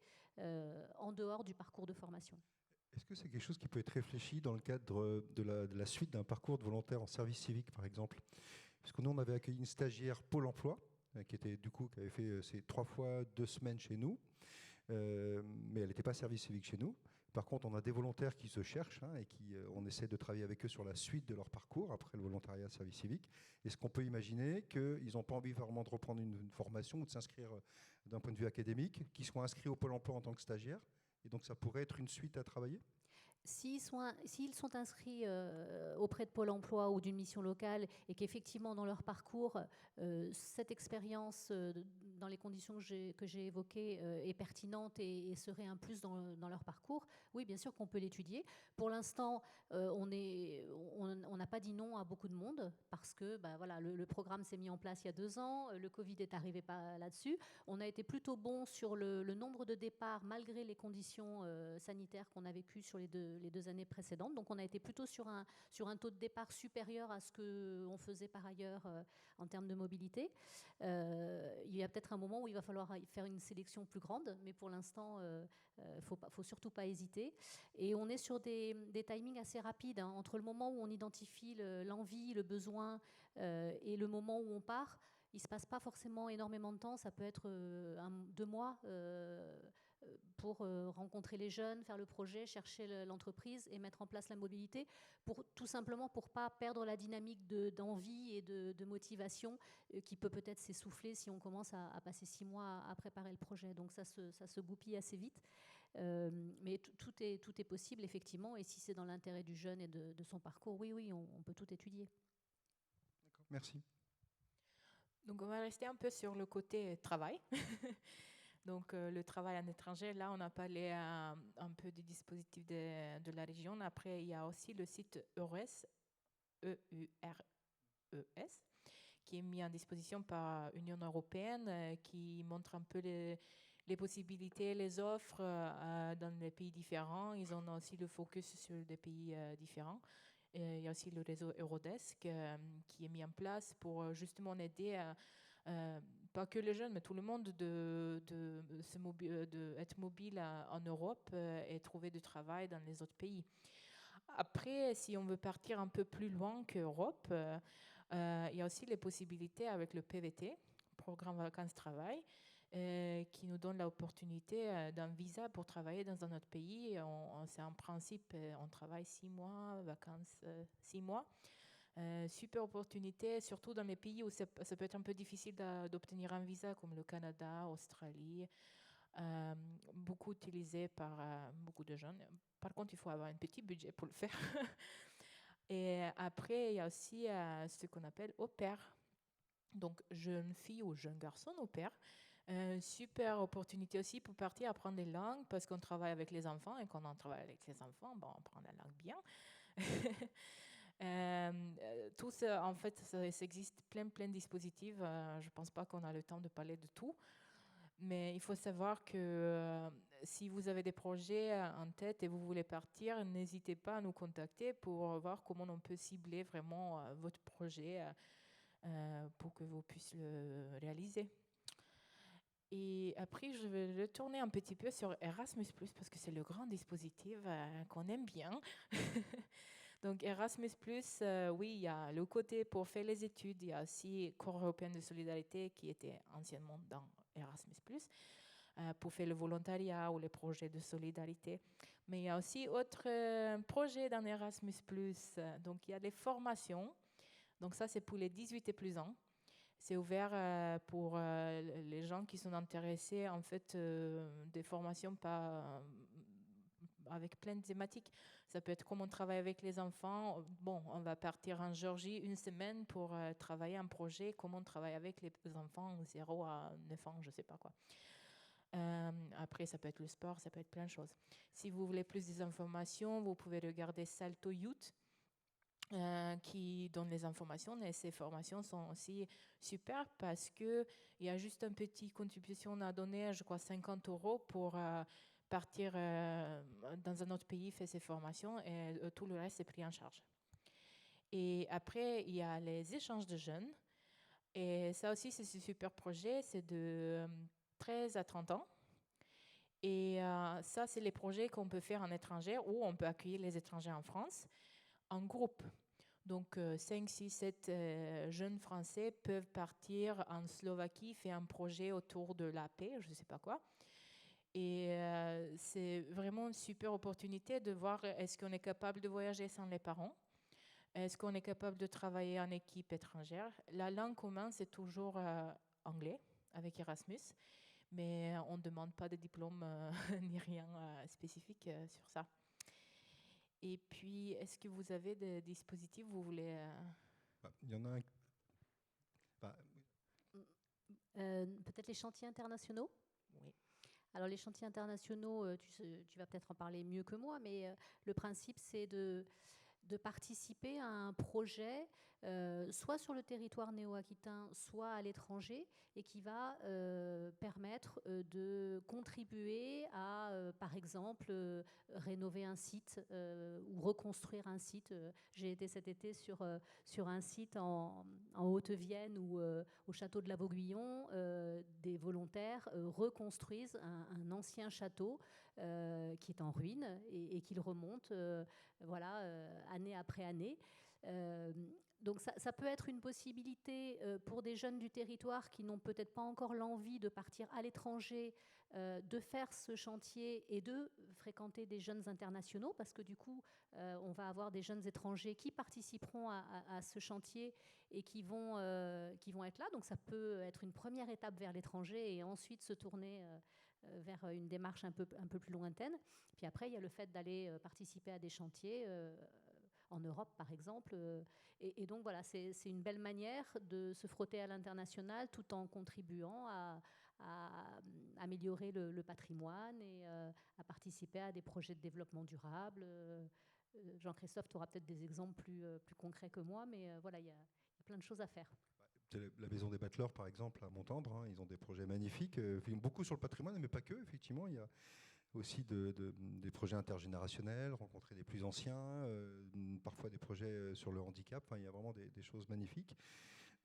en dehors du parcours de formation. Est-ce que c'est quelque chose qui peut être réfléchi dans le cadre de la suite d'un parcours de volontaire en service civique, par exemple ? Parce que nous, on avait accueilli une stagiaire Pôle emploi, qui avait fait ses 3 fois 2 semaines chez nous, mais elle n'était pas service civique chez nous. Par contre, on a des volontaires qui se cherchent et on essaie de travailler avec eux sur la suite de leur parcours après le volontariat de service civique. Est-ce qu'on peut imaginer qu'ils n'ont pas envie vraiment de reprendre une formation ou de s'inscrire d'un point de vue académique, qu'ils soient inscrits au Pôle emploi en tant que stagiaires Et donc ça pourrait être une suite à travailler ? S'ils sont inscrits auprès de Pôle emploi ou d'une mission locale et qu'effectivement dans leur parcours, cette expérience dans les conditions que j'ai évoquées est pertinente et serait un plus dans leur parcours, oui, bien sûr qu'on peut l'étudier. Pour l'instant, on n'a pas dit non à beaucoup de monde parce que voilà, le programme s'est mis en place il y a 2 ans, le Covid est arrivé pas là-dessus. On a été plutôt bon sur le nombre de départs malgré les conditions sanitaires qu'on a vécues sur les deux années précédentes. Donc on a été plutôt sur un taux de départ supérieur à ce qu'on faisait par ailleurs en termes de mobilité. Il y a peut-être un moment où il va falloir faire une sélection plus grande, mais pour l'instant, faut surtout pas hésiter. Et on est sur des timings assez rapides, hein, entre le moment où on identifie l'envie, le besoin et le moment où on part. Il ne se passe pas forcément énormément de temps, ça peut être 2 mois pour rencontrer les jeunes, faire le projet, chercher l'entreprise et mettre en place la mobilité, tout simplement pour ne pas perdre la dynamique d'envie et de motivation qui peut peut-être s'essouffler si on commence à passer 6 mois à préparer le projet. Donc ça se goupille assez vite. Mais tout est possible, effectivement, et si c'est dans l'intérêt du jeune et de son parcours, oui, on peut tout étudier. D'accord, merci. Donc on va rester un peu sur le côté travail. Donc le travail en étranger, là on a parlé un peu des dispositifs de la région. Après il y a aussi le site EURES, EURES, qui est mis en disposition par l'Union européenne, qui montre un peu les possibilités, les offres dans les pays différents. Ils ont aussi le focus sur des pays différents. Il y a aussi le réseau Eurodesk qui est mis en place pour justement aider pas que les jeunes, mais tout le monde d'être mobile en Europe et trouver du travail dans les autres pays. Après, si on veut partir un peu plus loin qu'Europe, il y a aussi les possibilités avec le PVT, Programme Vacances-Travail, qui nous donne l'opportunité d'un visa pour travailler dans un autre pays. C'est en principe, on travaille 6 mois, vacances 6 mois. Super opportunité, surtout dans les pays où ça peut être un peu difficile d'obtenir un visa, comme le Canada, Australie, beaucoup utilisé par beaucoup de jeunes. Par contre, il faut avoir un petit budget pour le faire. Et après, il y a aussi ce qu'on appelle au pair. Donc, jeune fille ou jeune garçon au pair. Super opportunité aussi pour partir apprendre des langues parce qu'on travaille avec les enfants et quand on travaille avec les enfants, on apprend la langue bien. Tout ça, en fait, ça existe plein de dispositifs. Je ne pense pas qu'on a le temps de parler de tout. Mais il faut savoir que si vous avez des projets en tête et vous voulez partir, n'hésitez pas à nous contacter pour voir comment on peut cibler vraiment votre projet pour que vous puissiez le réaliser. Et après, je vais retourner un petit peu sur Erasmus+, parce que c'est le grand dispositif qu'on aime bien. Donc Erasmus+, oui, il y a le côté pour faire les études, il y a aussi Corps européen de solidarité qui était anciennement dans Erasmus+, pour faire le volontariat ou les projets de solidarité. Mais il y a aussi autres projets dans Erasmus+. Donc il y a des formations. Donc ça, c'est pour les 18 et plus ans. C'est ouvert pour les gens qui sont intéressés, en fait, des formations avec plein de thématiques. Ça peut être comment on travaille avec les enfants. Bon, on va partir en Géorgie 1 semaine pour travailler un projet, comment on travaille avec les enfants 0 à 9 ans, je ne sais pas quoi. Après, ça peut être le sport, ça peut être plein de choses. Si vous voulez plus d'informations, vous pouvez regarder Salto Youth, qui donne les informations, et ces formations sont aussi super parce qu'il y a juste une petite contribution à donner, je crois 50 € pour partir dans un autre pays, faire ces formations et tout le reste est pris en charge. Et après, il y a les échanges de jeunes et ça aussi c'est un super projet, c'est de 13 à 30 ans. Et ça, c'est les projets qu'on peut faire en étranger ou on peut accueillir les étrangers en France en groupe. Donc 5, 6, 7 jeunes Français peuvent partir en Slovaquie, faire un projet autour de la paix, je ne sais pas quoi. Et c'est vraiment une super opportunité de voir est-ce qu'on est capable de voyager sans les parents, est-ce qu'on est capable de travailler en équipe étrangère. La langue commune, c'est toujours anglais avec Erasmus. mais on ne demande pas de diplôme ni rien spécifique sur ça. Et puis, est-ce que vous avez des dispositifs, vous voulez... Il y en a un... Peut-être les chantiers internationaux. Oui. Alors les chantiers internationaux, tu vas peut-être en parler mieux que moi, mais le principe c'est de participer à un projet, soit sur le territoire néo-aquitain, soit à l'étranger, et qui va permettre de contribuer à, par exemple, rénover un site ou reconstruire un site. J'ai été cet été sur un site en Haute-Vienne où, au château de la Vauguyon, des volontaires reconstruisent un ancien château qui est en ruine et qu'ils remontent année après année. Donc ça peut être une possibilité pour des jeunes du territoire qui n'ont peut-être pas encore l'envie de partir à l'étranger, de faire ce chantier et de fréquenter des jeunes internationaux, parce que du coup, on va avoir des jeunes étrangers qui participeront à ce chantier et qui vont être là. Donc ça peut être une première étape vers l'étranger et ensuite se tourner vers une démarche un peu plus lointaine. Puis après, il y a le fait d'aller participer à des chantiers en Europe, par exemple. Et donc, voilà, c'est une belle manière de se frotter à l'international tout en contribuant à améliorer le patrimoine et à participer à des projets de développement durable. Jean-Christophe, tu auras peut-être des exemples plus concrets que moi, mais voilà, il y a plein de choses à faire. La Maison des Battleurs, par exemple, à Montendre, hein, ils ont des projets magnifiques, beaucoup sur le patrimoine, mais pas que, effectivement. Il y a aussi des projets intergénérationnels, rencontrer les plus anciens, parfois des projets sur le handicap. Enfin, il y a vraiment des choses magnifiques.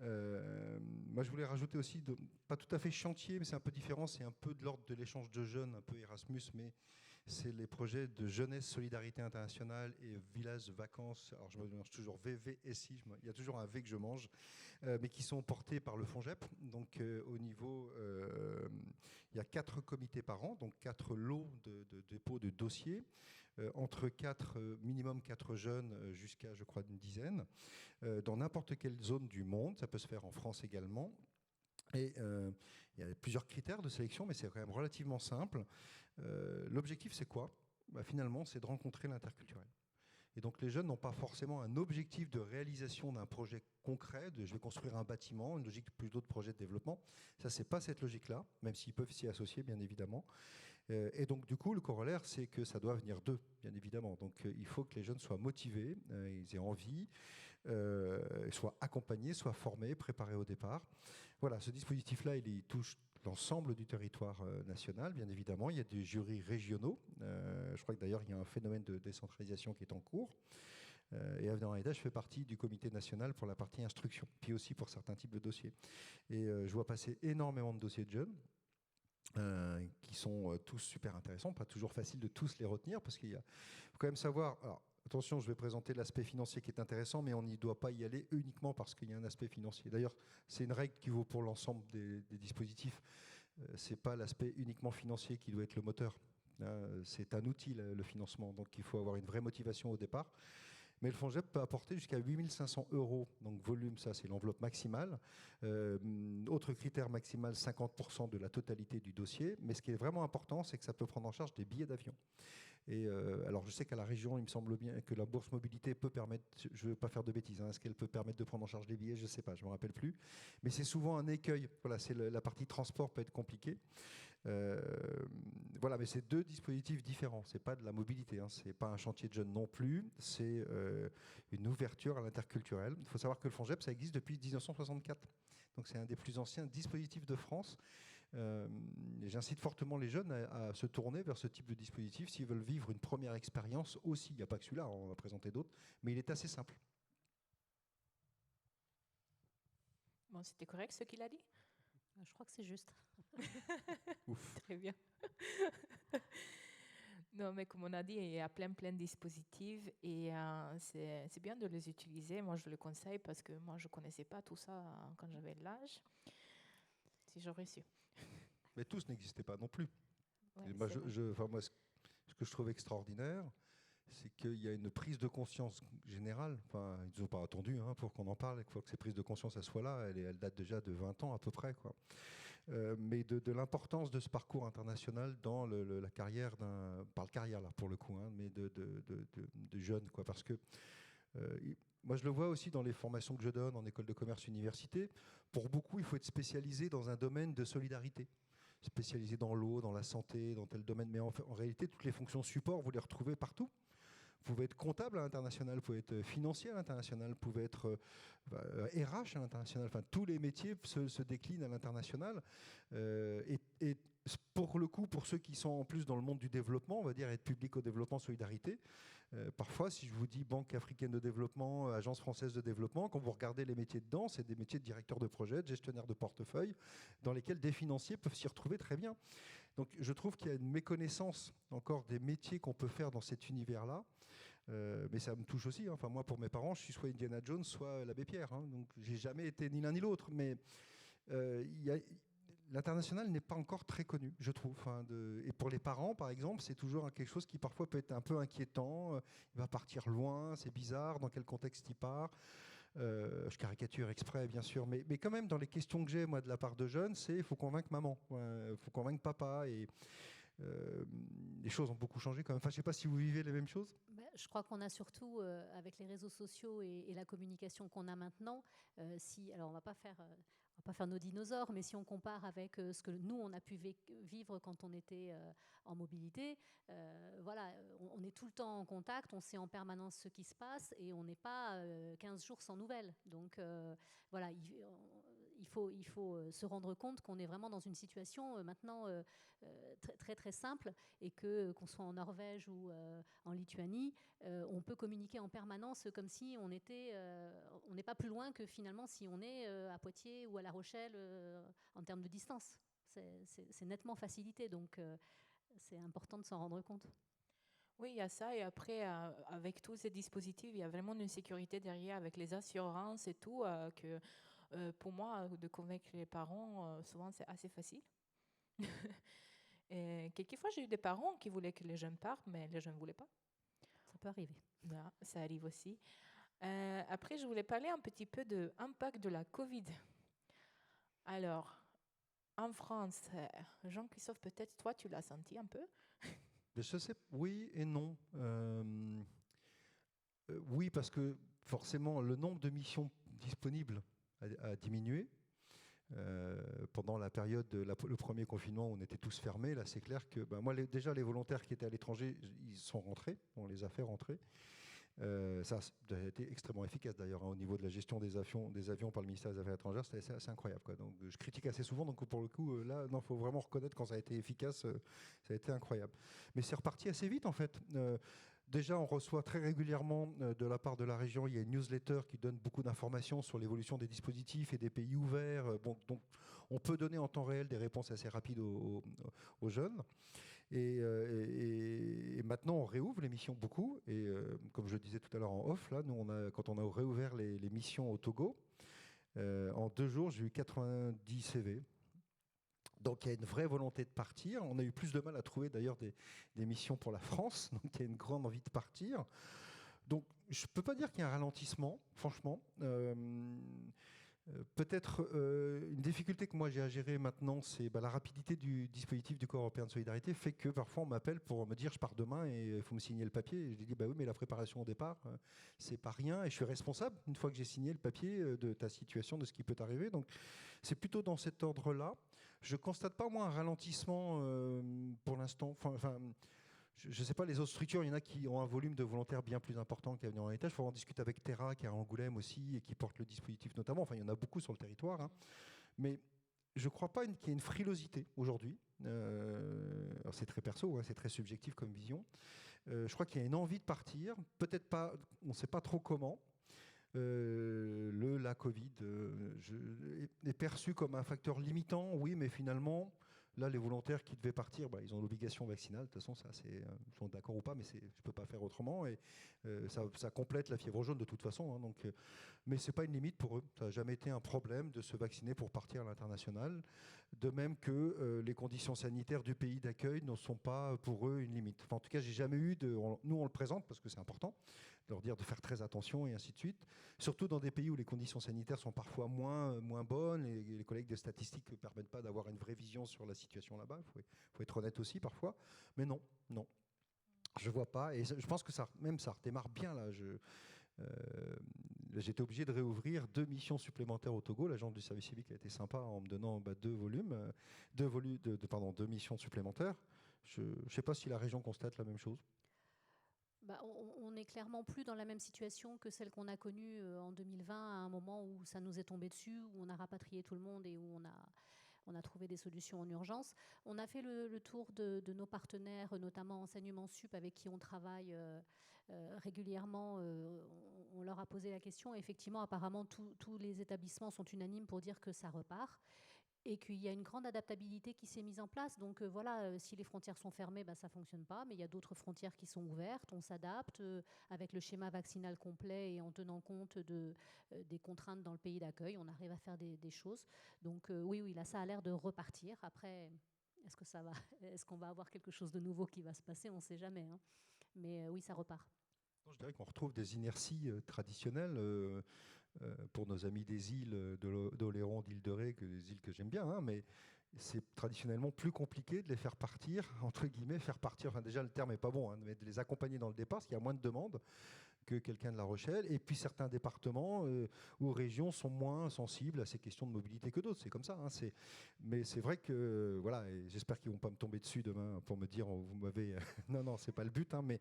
Moi, je voulais rajouter aussi, pas tout à fait chantier, mais c'est un peu différent, c'est un peu de l'ordre de l'échange de jeunes, un peu Erasmus, mais c'est les projets de jeunesse, solidarité internationale et village vacances. Alors, je me mélange toujours VVSI, il y a toujours un V que je mange, mais qui sont portés par le FONGEP. Donc, au niveau, il y a 4 comités par an, donc 4 lots de dépôt de dossiers, entre minimum 4 jeunes jusqu'à, je crois, une dizaine, dans n'importe quelle zone du monde. Ça peut se faire en France également. Et il y a plusieurs critères de sélection, mais c'est quand même relativement simple. L'objectif, c'est quoi ? Finalement, c'est de rencontrer l'interculturel. Et donc les jeunes n'ont pas forcément un objectif de réalisation d'un projet concret, de je vais construire un bâtiment, une logique plutôt de projet de développement. Ça, c'est pas cette logique-là, même s'ils peuvent s'y associer, bien évidemment. Et donc du coup, le corollaire, c'est que ça doit venir d'eux, bien évidemment. Donc il faut que les jeunes soient motivés, ils aient envie, soient accompagnés, soient formés, préparés au départ. Voilà, ce dispositif-là, il touche l'ensemble du territoire national, bien évidemment. Il y a des jurys régionaux. Je crois que d'ailleurs, il y a un phénomène de décentralisation qui est en cours. Et Avenir en Héritage, je fais partie du comité national pour la partie instruction, puis aussi pour certains types de dossiers. Et je vois passer énormément de dossiers de jeunes qui sont tous super intéressants. Pas toujours facile de tous les retenir, parce qu'il faut quand même savoir... Alors, attention, je vais présenter l'aspect financier qui est intéressant, mais on n'y doit pas y aller uniquement parce qu'il y a un aspect financier. D'ailleurs, c'est une règle qui vaut pour l'ensemble des dispositifs. Ce n'est pas l'aspect uniquement financier qui doit être le moteur. C'est un outil, le financement, donc il faut avoir une vraie motivation au départ. Mais le FONGEP peut apporter jusqu'à 8 500 €, donc volume, ça c'est l'enveloppe maximale. Autre critère maximal, 50% de la totalité du dossier. Mais ce qui est vraiment important, c'est que ça peut prendre en charge des billets d'avion. Et alors je sais qu'à la région, il me semble bien que la bourse mobilité peut permettre, je ne veux pas faire de bêtises, est-ce qu'elle peut permettre de prendre en charge les billets? Je ne sais pas, je ne me rappelle plus. Mais c'est souvent un écueil. Voilà, la partie transport peut être compliquée. Voilà, mais c'est 2 dispositifs différents. C'est pas de la mobilité, c'est pas un chantier de jeunes non plus. C'est une ouverture à l'interculturel. Il faut savoir que le FONGEP, ça existe depuis 1964. Donc c'est un des plus anciens dispositifs de France. J'incite fortement les jeunes à se tourner vers ce type de dispositif s'ils veulent vivre une première expérience aussi. Il n'y a pas que celui-là, on va présenter d'autres, mais il est assez simple. Bon, c'était correct ce qu'il a dit? Je crois que c'est juste. Ouf. Très bien. Non, mais comme on a dit, il y a plein de dispositifs et c'est bien de les utiliser. Moi, je le conseille parce que moi, je ne connaissais pas tout ça quand j'avais l'âge. Si j'aurais su. Mais tous n'existaient pas non plus. Ouais, moi, ce que je trouve extraordinaire, c'est qu'il y a une prise de conscience générale. Enfin, ils n'ont pas attendu pour qu'on en parle. Il faut que cette prise de conscience elle soit là. Elle date déjà de 20 ans à peu près, quoi. mais de l'importance de ce parcours international dans la carrière pas le carrière là pour le coup, hein, mais de jeunes, quoi, parce que moi je le vois aussi dans les formations que je donne en école de commerce, université. Pour beaucoup, il faut être spécialisé dans un domaine de solidarité, spécialisé dans l'eau, dans la santé, dans tel domaine, mais en réalité, toutes les fonctions support, vous les retrouvez partout. Vous pouvez être comptable à l'international, vous pouvez être financier à l'international, vous pouvez être RH à l'international. Enfin, tous les métiers se déclinent à l'international. Et pour le coup, pour ceux qui sont en plus dans le monde du développement, on va dire aide publique au développement, solidarité, parfois, si je vous dis Banque africaine de développement, Agence française de développement, quand vous regardez les métiers dedans, c'est des métiers de directeur de projet, de gestionnaire de portefeuille, dans lesquels des financiers peuvent s'y retrouver très bien. Donc je trouve qu'il y a une méconnaissance encore des métiers qu'on peut faire dans cet univers-là. Mais ça me touche aussi, hein. Enfin, moi, pour mes parents, je suis soit Indiana Jones, soit l'abbé Pierre, hein. Donc j'ai jamais été ni l'un ni l'autre. Mais l'international n'est pas encore très connu, je trouve. Hein, et pour les parents, par exemple, c'est toujours quelque chose qui parfois peut être un peu inquiétant. Il va partir loin, c'est bizarre, dans quel contexte il part. Je caricature exprès, bien sûr, mais quand même, dans les questions que j'ai, moi, de la part de jeunes, c'est il faut convaincre maman, il faut convaincre papa. Et les choses ont beaucoup changé quand même. Enfin, je ne sais pas si vous vivez les mêmes choses. Je crois qu'on a surtout, avec les réseaux sociaux et la communication qu'on a maintenant, alors on va pas faire nos dinosaures, mais si on compare avec ce que nous, on a pu vivre quand on était en mobilité, voilà, on est tout le temps en contact, on sait en permanence ce qui se passe et on n'est pas 15 jours sans nouvelles. Donc voilà, il faut se rendre compte qu'on est vraiment dans une situation maintenant très, très, très simple et qu'on soit en Norvège ou en Lituanie, on peut communiquer en permanence comme si on n'est pas plus loin que finalement si on est à Poitiers ou à La Rochelle en termes de distance. C'est nettement facilité, donc c'est important de s'en rendre compte. Oui, il y a ça. Et après, avec tous ces dispositifs, il y a vraiment une sécurité derrière avec les assurances et tout, que pour moi, de convaincre les parents, souvent, c'est assez facile. Et quelquefois, j'ai eu des parents qui voulaient que les jeunes partent, mais les jeunes ne voulaient pas. Ça peut arriver. Là, ça arrive aussi. Après, je voulais parler un petit peu de l'impact de la Covid. Alors, en France, Jean-Christophe, peut-être toi, tu l'as senti un peu? Je sais, oui et non. Oui, parce que forcément, le nombre de missions disponibles a diminué. Pendant la période, le premier confinement, où on était tous fermés. Là, c'est clair que moi, déjà, les volontaires qui étaient à l'étranger, ils sont rentrés. On les a fait rentrer. Ça a été extrêmement efficace d'ailleurs, hein, au niveau de la gestion des avions par le ministère des Affaires étrangères, c'était assez incroyable, quoi. Donc je critique assez souvent, donc pour le coup là, il faut vraiment reconnaître quand ça a été efficace, ça a été incroyable. Mais c'est reparti assez vite en fait. Déjà, on reçoit très régulièrement de la part de la région, il y a une newsletter qui donne beaucoup d'informations sur l'évolution des dispositifs et des pays ouverts. Bon, donc on peut donner en temps réel des réponses assez rapides aux jeunes. Et maintenant, on réouvre les missions beaucoup. Et comme je le disais tout à l'heure en off, là, nous, quand on a réouvert les missions au Togo, en 2 jours, j'ai eu 90 CV. Donc il y a une vraie volonté de partir. On a eu plus de mal à trouver d'ailleurs des missions pour la France. Donc il y a une grande envie de partir. Donc je ne peux pas dire qu'il y a un ralentissement, franchement. Peut-être une difficulté que moi j'ai à gérer maintenant, c'est la rapidité du dispositif du Corps européen de solidarité fait que parfois on m'appelle pour me dire je pars demain et il faut me signer le papier. Et je dis oui, mais la préparation au départ, c'est pas rien et je suis responsable une fois que j'ai signé le papier de ta situation, de ce qui peut t'arriver. Donc c'est plutôt dans cet ordre-là. Je constate pas moi un ralentissement pour l'instant. Enfin, je ne sais pas, les autres structures, il y en a qui ont un volume de volontaires bien plus important qu'Avenir en Héritage. Il faut en discuter avec Terra, qui est à Angoulême aussi, et qui porte le dispositif notamment. Enfin, il y en a beaucoup sur le territoire. Hein. Mais je ne crois pas qu'il y ait une frilosité aujourd'hui. C'est très perso, hein, c'est très subjectif comme vision. Je crois qu'il y a une envie de partir. Peut-être pas, on ne sait pas trop comment. La Covid est perçu comme un facteur limitant, oui, mais finalement... Là, les volontaires qui devaient partir, ils ont l'obligation vaccinale. De toute façon, ça, ils sont d'accord ou pas, mais je ne peux pas faire autrement. Et ça complète la fièvre jaune de toute façon. Hein, donc, mais ce n'est pas une limite pour eux. Ça n'a jamais été un problème de se vacciner pour partir à l'international. De même que les conditions sanitaires du pays d'accueil ne sont pas pour eux une limite. Enfin, en tout cas, j'ai jamais eu nous, on le présente parce que c'est important, leur dire de faire très attention et ainsi de suite. Surtout dans des pays où les conditions sanitaires sont parfois moins bonnes et les collègues des statistiques ne permettent pas d'avoir une vraie vision sur la situation là-bas. Il faut être honnête aussi parfois. Mais non, je ne vois pas. Et je pense que ça redémarre bien là. J'étais obligé de réouvrir 2 missions supplémentaires au Togo. L'agence du service civique a été sympa en me donnant 2 missions supplémentaires. Je ne sais pas si la région constate la même chose. On n'est clairement plus dans la même situation que celle qu'on a connue en 2020, à un moment où ça nous est tombé dessus, où on a rapatrié tout le monde et où on a trouvé des solutions en urgence. On a fait le tour de nos partenaires, notamment Enseignement Sup, avec qui on travaille régulièrement. On leur a posé la question. Effectivement, apparemment, tous les établissements sont unanimes pour dire que ça repart et qu'il y a une grande adaptabilité qui s'est mise en place. Donc si les frontières sont fermées, ça ne fonctionne pas, mais il y a d'autres frontières qui sont ouvertes, on s'adapte avec le schéma vaccinal complet et en tenant compte des contraintes dans le pays d'accueil, on arrive à faire des choses. Donc oui, là ça a l'air de repartir. Après, est-ce qu'on va avoir quelque chose de nouveau qui va se passer? On ne sait jamais, hein. Mais oui, ça repart. Je dirais qu'on retrouve des inerties traditionnelles pour nos amis des îles d'Oléron, d'Île-de-Ré, des îles que j'aime bien, hein, mais c'est traditionnellement plus compliqué de les faire partir, entre guillemets, enfin déjà le terme n'est pas bon, hein, mais de les accompagner dans le départ, parce qu'il y a moins de demandes que quelqu'un de La Rochelle, et puis certains départements ou régions sont moins sensibles à ces questions de mobilité que d'autres, c'est comme ça, hein, mais c'est vrai que, voilà, et j'espère qu'ils ne vont pas me tomber dessus demain pour me dire, vous m'avez... non, c'est pas le but, hein, mais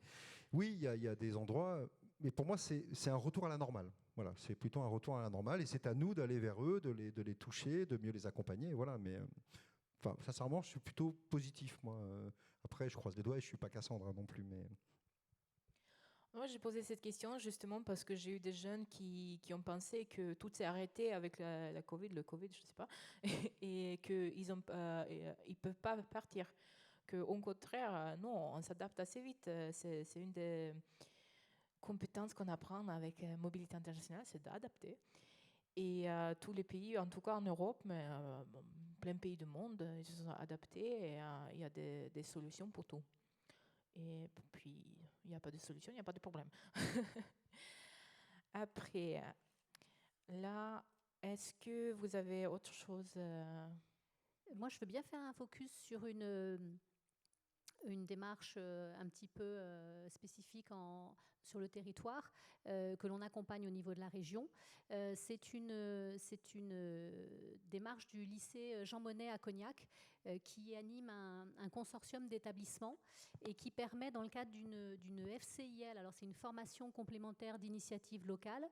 oui, il y a des endroits, mais pour moi c'est un retour à la normale. Voilà, c'est plutôt un retour à la normale, et c'est à nous d'aller vers eux, de les toucher, de mieux les accompagner, voilà, mais... sincèrement, je suis plutôt positif, moi. Après, je croise les doigts et je ne suis pas Cassandre non plus, mais... Moi, j'ai posé cette question justement parce que j'ai eu des jeunes qui ont pensé que tout s'est arrêté avec le Covid, je ne sais pas, et qu'ils ne peuvent pas partir. Au contraire, non, on s'adapte assez vite. C'est une des compétences qu'on apprend avec Mobilité Internationale, c'est d'adapter. Et tous les pays, en tout cas en Europe, mais plein de pays du monde, ils se sont adaptés et il y a des solutions pour tout. Et puis, il n'y a pas de solution, il n'y a pas de problème. Après, là, est-ce que vous avez autre chose Moi, je veux bien faire un focus sur une démarche un petit peu spécifique sur le territoire que l'on accompagne au niveau de la région. C'est une démarche du lycée Jean Monnet à Cognac qui anime un consortium d'établissements et qui permet, dans le cadre d'une FCIL, alors c'est une formation complémentaire d'initiative locale,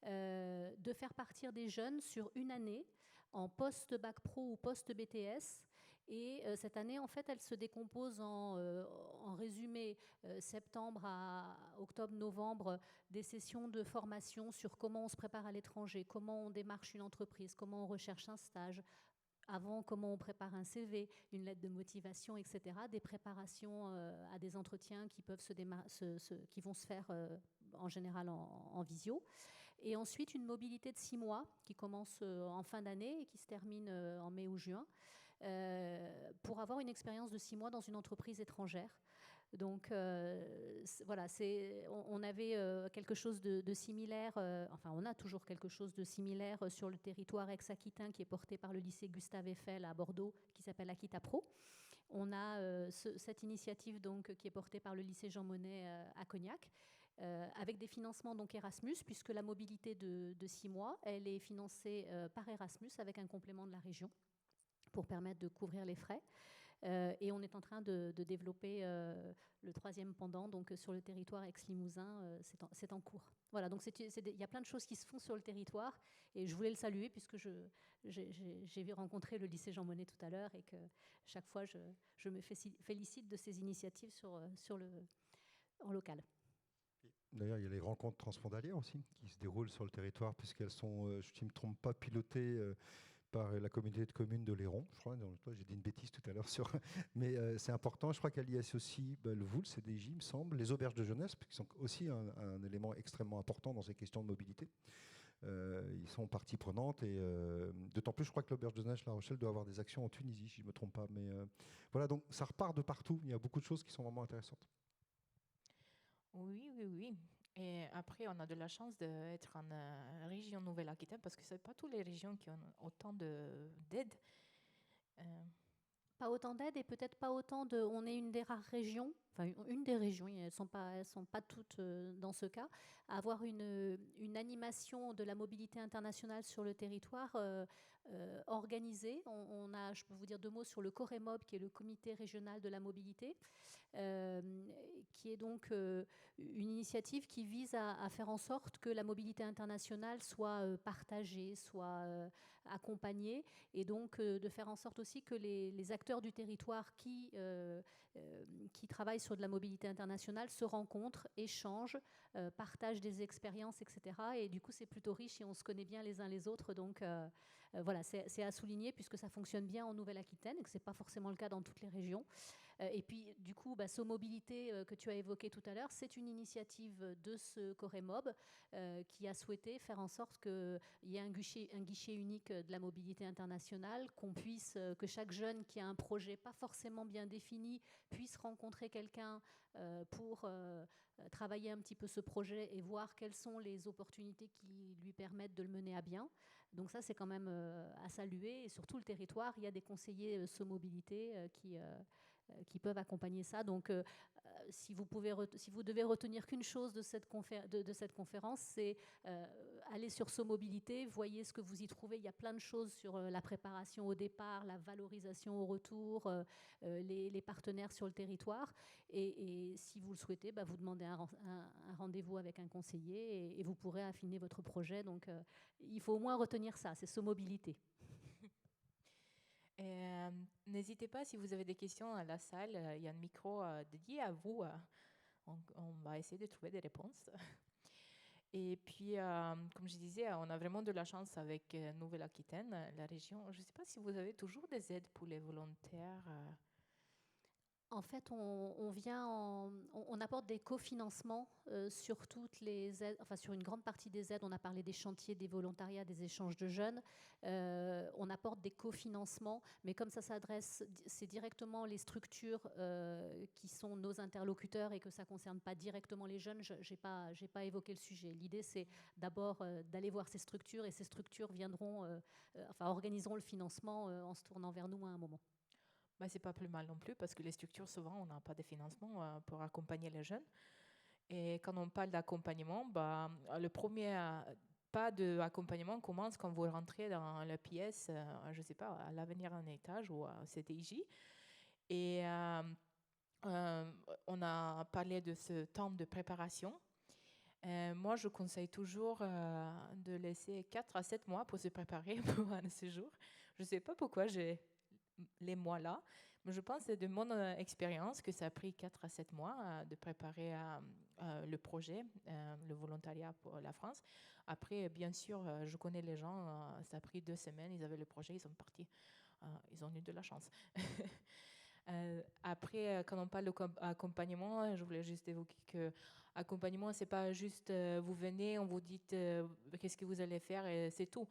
de faire partir des jeunes sur une année en post-bac pro ou post-BTS. Et cette année, en fait, elle se décompose en résumé septembre à octobre-novembre, des sessions de formation sur comment on se prépare à l'étranger, comment on démarche une entreprise, comment on recherche un stage, avant, comment on prépare un CV, une lettre de motivation, etc. Des préparations à des entretiens qui vont se faire en général en visio. Et ensuite, une mobilité de 6 mois qui commence en fin d'année et qui se termine en mai ou juin. Pour avoir une expérience de 6 mois dans une entreprise étrangère. Donc voilà, on avait quelque chose de similaire, on a toujours quelque chose de similaire sur le territoire ex-aquitain qui est porté par le lycée Gustave Eiffel à Bordeaux, qui s'appelle Aquita Pro. On a cette initiative donc, qui est portée par le lycée Jean Monnet à Cognac, avec des financements donc Erasmus, puisque la mobilité de 6 mois, elle est financée par Erasmus avec un complément de la région pour permettre de couvrir les frais. Et on est en train de développer le 3e pendant donc, sur le territoire Aix-Limousin, c'est en cours. Voilà, donc il y a plein de choses qui se font sur le territoire et je voulais le saluer puisque j'ai rencontré le lycée Jean Monnet tout à l'heure et que chaque fois je me félicite de ces initiatives en local. D'ailleurs, il y a les rencontres transfrontalières aussi qui se déroulent sur le territoire puisqu'elles sont, je ne me trompe pas, pilotées par la communauté de communes de l'Héron, je crois. J'ai dit une bêtise tout à l'heure mais c'est important. Je crois qu'elle y associe le VOUL, CDJ, il me semble, les auberges de jeunesse, qui sont aussi un élément extrêmement important dans ces questions de mobilité. Ils sont partie prenante et d'autant plus, je crois que l'auberge de jeunesse La Rochelle doit avoir des actions en Tunisie, si je ne me trompe pas. Mais voilà, donc ça repart de partout. Il y a beaucoup de choses qui sont vraiment intéressantes. Oui. Et après, on a de la chance d'être en région Nouvelle-Aquitaine parce que ce n'est pas toutes les régions qui ont autant d'aide. Pas autant d'aide et peut-être pas autant de... On est une des rares régions, enfin une des régions, elles sont pas toutes dans ce cas, à avoir une animation de la mobilité internationale sur le territoire organisée. On a, je peux vous dire 2 mots sur le COREMOB, qui est le comité régional de la mobilité, qui est donc une initiative qui vise à faire en sorte que la mobilité internationale soit partagée, soit accompagnée, et donc de faire en sorte aussi que les acteurs du territoire qui travaillent sur de la mobilité internationale se rencontrent, échangent, partagent des expériences, etc. Et du coup, c'est plutôt riche et on se connaît bien les uns les autres. Donc voilà, c'est à souligner puisque ça fonctionne bien en Nouvelle-Aquitaine et que ce n'est pas forcément le cas dans toutes les régions. Et puis, du coup, SoMobilité que tu as évoqué tout à l'heure, c'est une initiative de ce COREMOB qui a souhaité faire en sorte qu'il y ait un guichet unique de la mobilité internationale, que chaque jeune qui a un projet pas forcément bien défini puisse rencontrer quelqu'un pour travailler un petit peu ce projet et voir quelles sont les opportunités qui lui permettent de le mener à bien. Donc ça, c'est quand même à saluer. Et sur tout le territoire, il y a des conseillers SoMobilité qui peuvent accompagner ça. Donc, si vous devez retenir qu'une chose de cette conférence, c'est aller sur SoMobilité, voyez ce que vous y trouvez. Il y a plein de choses sur la préparation au départ, la valorisation au retour, les partenaires sur le territoire. Et si vous le souhaitez, vous demandez un rendez-vous avec un conseiller et vous pourrez affiner votre projet. Donc, il faut au moins retenir ça, c'est SoMobilité. N'hésitez pas, si vous avez des questions à la salle, il y a un micro dédié à vous. On va essayer de trouver des réponses. Et puis, comme je disais, on a vraiment de la chance avec Nouvelle-Aquitaine, la région. Je ne sais pas si vous avez toujours des aides pour les volontaires. En fait, on apporte des cofinancements sur toutes les aides, enfin sur une grande partie des aides. On a parlé des chantiers, des volontariats, des échanges de jeunes. On apporte des cofinancements, mais comme ça s'adresse, c'est directement les structures qui sont nos interlocuteurs et que ça ne concerne pas directement les jeunes, je n'ai pas évoqué le sujet. L'idée, c'est d'abord d'aller voir ces structures et ces structures organiseront le financement en se tournant vers nous à un moment. C'est pas plus mal non plus parce que les structures, souvent, on n'a pas de financement pour accompagner les jeunes. Et quand on parle d'accompagnement, le premier pas d'accompagnement commence quand vous rentrez dans la pièce, je ne sais pas, à l'avenir en étage ou à CTIJ. Et on a parlé de ce temps de préparation. Moi, je conseille toujours de laisser 4 à 7 mois pour se préparer pour un séjour. Je ne sais pas pourquoi j'ai les mois là, mais je pense que c'est de mon expérience que ça a pris 4 à 7 mois de préparer le projet, le volontariat pour la France. Après, bien sûr, je connais les gens, ça a pris 2 semaines, ils avaient le projet, ils sont partis. Ils ont eu de la chance. Après, quand on parle d'accompagnement, je voulais juste évoquer que accompagnement, c'est pas juste vous venez, on vous dit qu'est-ce que vous allez faire et c'est tout.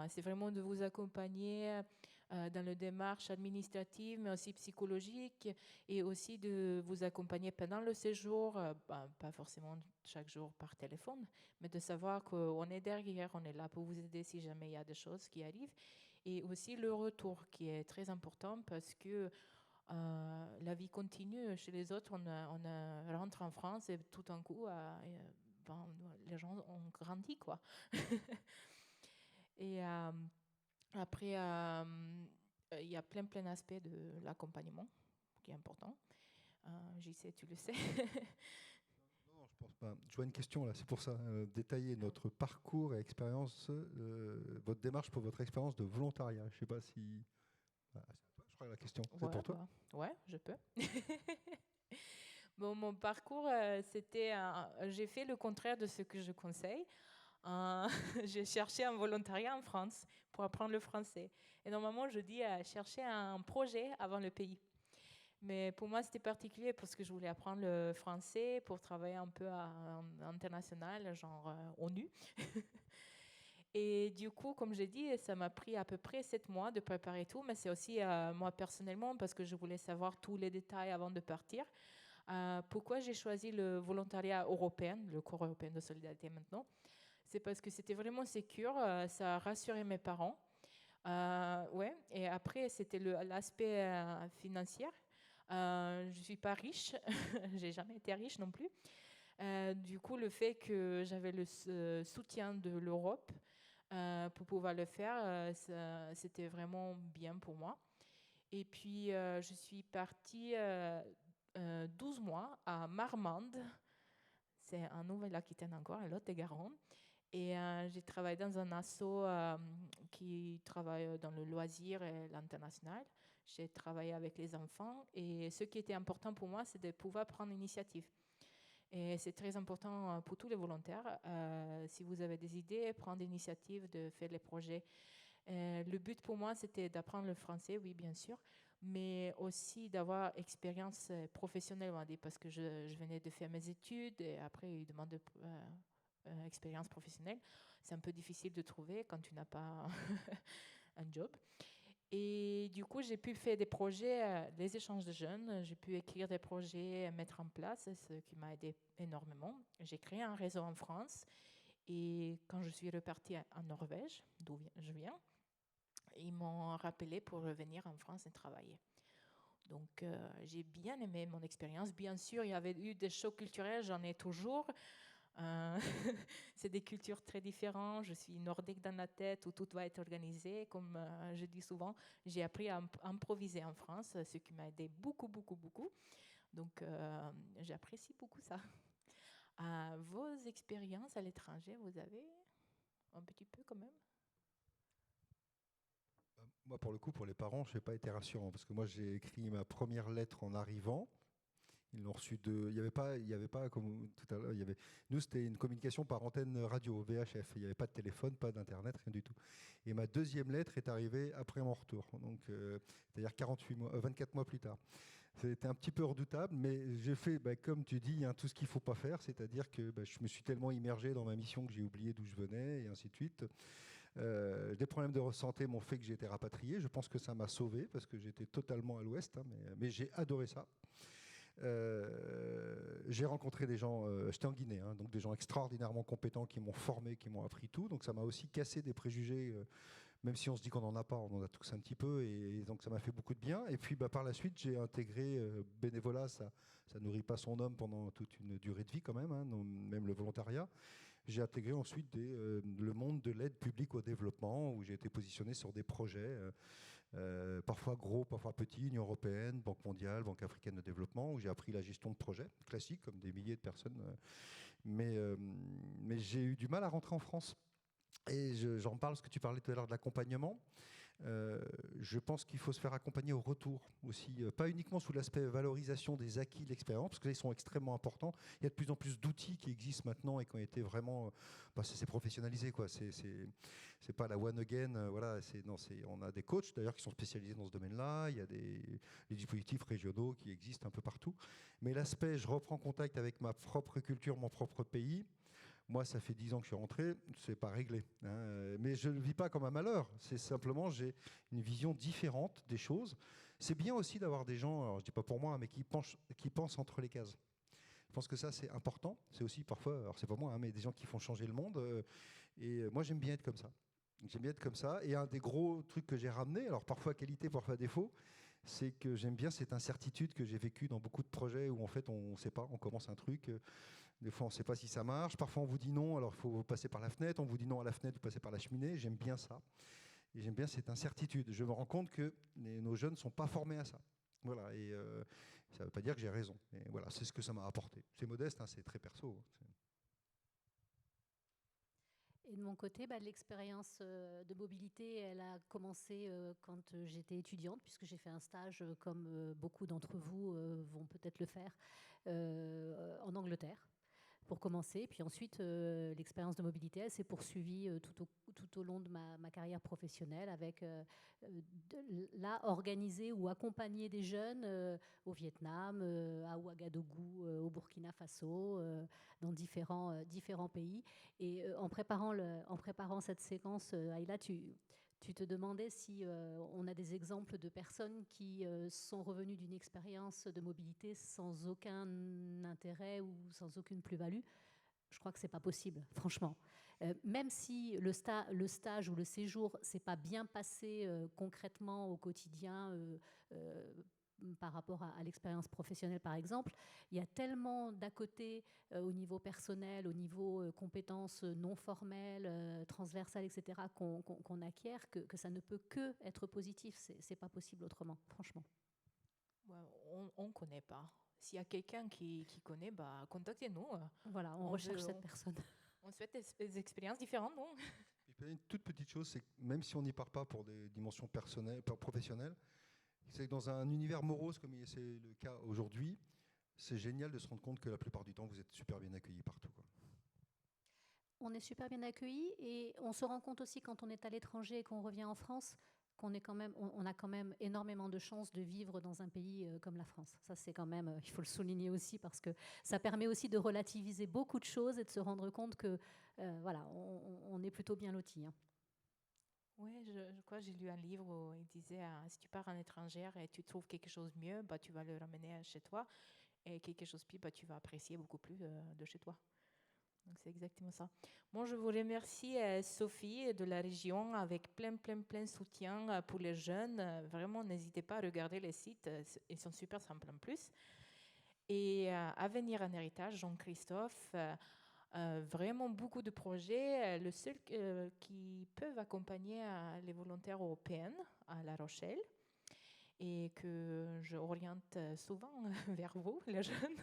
C'est vraiment de vous accompagner dans la démarche administrative, mais aussi psychologique, et aussi de vous accompagner pendant le séjour, pas forcément chaque jour par téléphone, mais de savoir qu'on est derrière, on est là pour vous aider si jamais il y a des choses qui arrivent, et aussi le retour qui est très important parce que la vie continue chez les autres, on rentre en France et tout d'un coup, les gens ont grandi, quoi. Et après, il y a plein d'aspects de l'accompagnement qui est important. J'y sais, tu le sais. Non, je pense pas. Je vois une question là, c'est pour ça. Détailler notre parcours et expérience, votre démarche pour votre expérience de volontariat. Je ne sais pas si... je crois que la question, c'est pour toi. Ouais, je peux. Bon, mon parcours, j'ai fait le contraire de ce que je conseille. J'ai cherché un volontariat en France pour apprendre le français. Et normalement, je dis chercher un projet avant le pays. Mais pour moi, c'était particulier parce que je voulais apprendre le français pour travailler un peu à international, genre ONU. Et du coup, comme j'ai dit, ça m'a pris à peu près 7 mois de préparer tout, mais c'est aussi moi personnellement parce que je voulais savoir tous les détails avant de partir. Pourquoi j'ai choisi le volontariat européen, le Corps européen de solidarité maintenant? C'est parce que c'était vraiment sécure, ça a rassuré mes parents. Ouais. Et après, c'était l'aspect financier. Je ne suis pas riche, j'ai jamais été riche non plus. Du coup, le fait que j'avais le soutien de l'Europe pour pouvoir le faire, c'était vraiment bien pour moi. Et puis, je suis partie 12 mois à Marmande. C'est en Nouvelle-Aquitaine encore, à Lot-et-Garonne. Et j'ai travaillé dans un asso qui travaille dans le loisir et l'international. J'ai travaillé avec les enfants. Et ce qui était important pour moi, c'est de pouvoir prendre l'initiative. Et c'est très important pour tous les volontaires. Si vous avez des idées, prendre l'initiative de faire les projets. Le but pour moi, c'était d'apprendre le français, oui, bien sûr, mais aussi d'avoir expérience professionnelle, on va dire, parce que je venais de faire mes études et après, ils demandent expérience professionnelle. C'est un peu difficile de trouver quand tu n'as pas un job. Et du coup, j'ai pu faire des projets, les échanges de jeunes, j'ai pu écrire des projets, mettre en place, ce qui m'a aidé énormément. J'ai créé un réseau en France et quand je suis repartie en Norvège, d'où je viens, ils m'ont rappelé pour revenir en France et travailler. Donc, j'ai bien aimé mon expérience. Bien sûr, il y avait eu des chocs culturels, j'en ai toujours. C'est des cultures très différentes. Je suis nordique dans la tête où tout va être organisé. Comme je dis souvent, j'ai appris à improviser en France, ce qui m'a aidé beaucoup, beaucoup, beaucoup. Donc, j'apprécie beaucoup ça. Vos expériences à l'étranger, vous avez un petit peu quand même? Moi, pour le coup, pour les parents, je n'ai pas été rassurant parce que moi, j'ai écrit ma première lettre en arrivant. Ils l'ont reçu il n'y avait pas comme tout à l'heure. Nous, c'était une communication par antenne radio, VHF. Il n'y avait pas de téléphone, pas d'internet, rien du tout. Et ma deuxième lettre est arrivée après mon retour, donc c'est-à-dire 24 mois plus tard. C'était un petit peu redoutable, mais j'ai fait, comme tu dis, tout ce qu'il ne faut pas faire, c'est-à-dire que je me suis tellement immergé dans ma mission que j'ai oublié d'où je venais, et ainsi de suite. Des problèmes de santé m'ont fait que j'ai été rapatrié. Je pense que ça m'a sauvé parce que j'étais totalement à l'ouest, mais j'ai adoré ça. J'ai rencontré des gens, j'étais en Guinée, donc des gens extraordinairement compétents qui m'ont formé, qui m'ont appris tout. Donc ça m'a aussi cassé des préjugés, même si on se dit qu'on n'en a pas, on en a tous un petit peu. Et donc ça m'a fait beaucoup de bien. Et puis par la suite, j'ai intégré bénévolat, ça nourrit pas son homme pendant toute une durée de vie quand même, même le volontariat. J'ai intégré ensuite le monde de l'aide publique au développement, où j'ai été positionné sur des projets, parfois gros, parfois petits, Union européenne, Banque mondiale, Banque africaine de développement, où j'ai appris la gestion de projets classiques, comme des milliers de personnes. Mais j'ai eu du mal à rentrer en France. Et j'en parle parce que tu parlais tout à l'heure de l'accompagnement. Je pense qu'il faut se faire accompagner au retour aussi, pas uniquement sous l'aspect valorisation des acquis de l'expérience, parce que là, ils sont extrêmement importants. Il y a de plus en plus d'outils qui existent maintenant et qui ont été vraiment, c'est professionnalisé, quoi. C'est pas la one again, voilà. On a des coachs d'ailleurs qui sont spécialisés dans ce domaine-là. Il y a des dispositifs régionaux qui existent un peu partout. Mais l'aspect, je reprends contact avec ma propre culture, mon propre pays. Moi, ça fait 10 ans que je suis rentré, c'est pas réglé. Mais je ne le vis pas comme un malheur. C'est simplement, j'ai une vision différente des choses. C'est bien aussi d'avoir des gens, alors je dis pas pour moi, mais qui pensent entre les cases. Je pense que ça, c'est important. C'est aussi parfois, alors c'est pas moi, mais des gens qui font changer le monde. Et moi, j'aime bien être comme ça. J'aime bien être comme ça. Et un des gros trucs que j'ai ramené, alors parfois qualité, parfois défaut, c'est que j'aime bien cette incertitude que j'ai vécue dans beaucoup de projets où en fait on ne sait pas, on commence un truc. Des fois, on ne sait pas si ça marche. Parfois, on vous dit non, alors il faut passer par la fenêtre. On vous dit non à la fenêtre, vous passez par la cheminée. J'aime bien ça. Et j'aime bien cette incertitude. Je me rends compte que nos jeunes ne sont pas formés à ça. Voilà. Et ça ne veut pas dire que j'ai raison. Mais voilà, c'est ce que ça m'a apporté. C'est modeste, c'est très perso. Et de mon côté, l'expérience de mobilité, elle a commencé quand j'étais étudiante, puisque j'ai fait un stage, comme beaucoup d'entre vous vont peut-être le faire, en Angleterre, pour commencer. Puis ensuite, l'expérience de mobilité, elle s'est poursuivie tout au long de ma carrière professionnelle avec là, organiser ou accompagner des jeunes au Vietnam, à Ouagadougou, au Burkina Faso, dans différents pays. Et en préparant cette séquence, Ayla, tu Tu te demandais si on a des exemples de personnes qui sont revenues d'une expérience de mobilité sans aucun intérêt ou sans aucune plus-value. Je crois que ce n'est pas possible, franchement. Même si le stage ou le séjour ne s'est pas bien passé concrètement au quotidien par rapport à l'expérience professionnelle, par exemple, il y a tellement d'à côté au niveau personnel, au niveau compétences non formelles, transversales, etc., qu'on acquiert, que ça ne peut que être positif. C'est pas possible autrement, franchement. Ouais, on ne connaît pas. S'il y a quelqu'un qui connaît, bah, contactez-nous. Voilà, on recherche cette personne. On souhaite des expériences différentes, non? Et puis, une toute petite chose, c'est que même si on n'y part pas pour des dimensions personnelles, professionnelles, c'est que dans un univers morose comme c'est le cas aujourd'hui, c'est génial de se rendre compte que la plupart du temps, vous êtes super bien accueillis partout, quoi. On est super bien accueillis et on se rend compte aussi quand on est à l'étranger et qu'on revient en France qu'on est quand même, on a quand même énormément de chances de vivre dans un pays comme la France. Ça, c'est quand même, il faut le souligner aussi parce que ça permet aussi de relativiser beaucoup de choses et de se rendre compte que, voilà, on est plutôt bien lotis. Hein. Oui, je crois que j'ai lu un livre où il disait si tu pars en étranger et tu trouves quelque chose de mieux, bah, tu vas le ramener chez toi. Et quelque chose de pire, bah, tu vas apprécier beaucoup plus de chez toi. Donc c'est exactement ça. Moi, je vous remercie Sophie de la région avec plein de soutien pour les jeunes. Vraiment, n'hésitez pas à regarder les sites. Ils sont super simples en plus. Et Avenir en héritage, Jean-Christophe, vraiment beaucoup de projets. Le seul qui peuvent accompagner les volontaires européennes à La Rochelle et que je oriente souvent vers vous, les jeunes.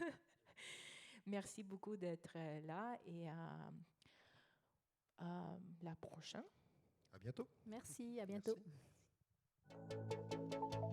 Merci beaucoup d'être là et à la prochaine. À bientôt. Merci, à bientôt. Merci.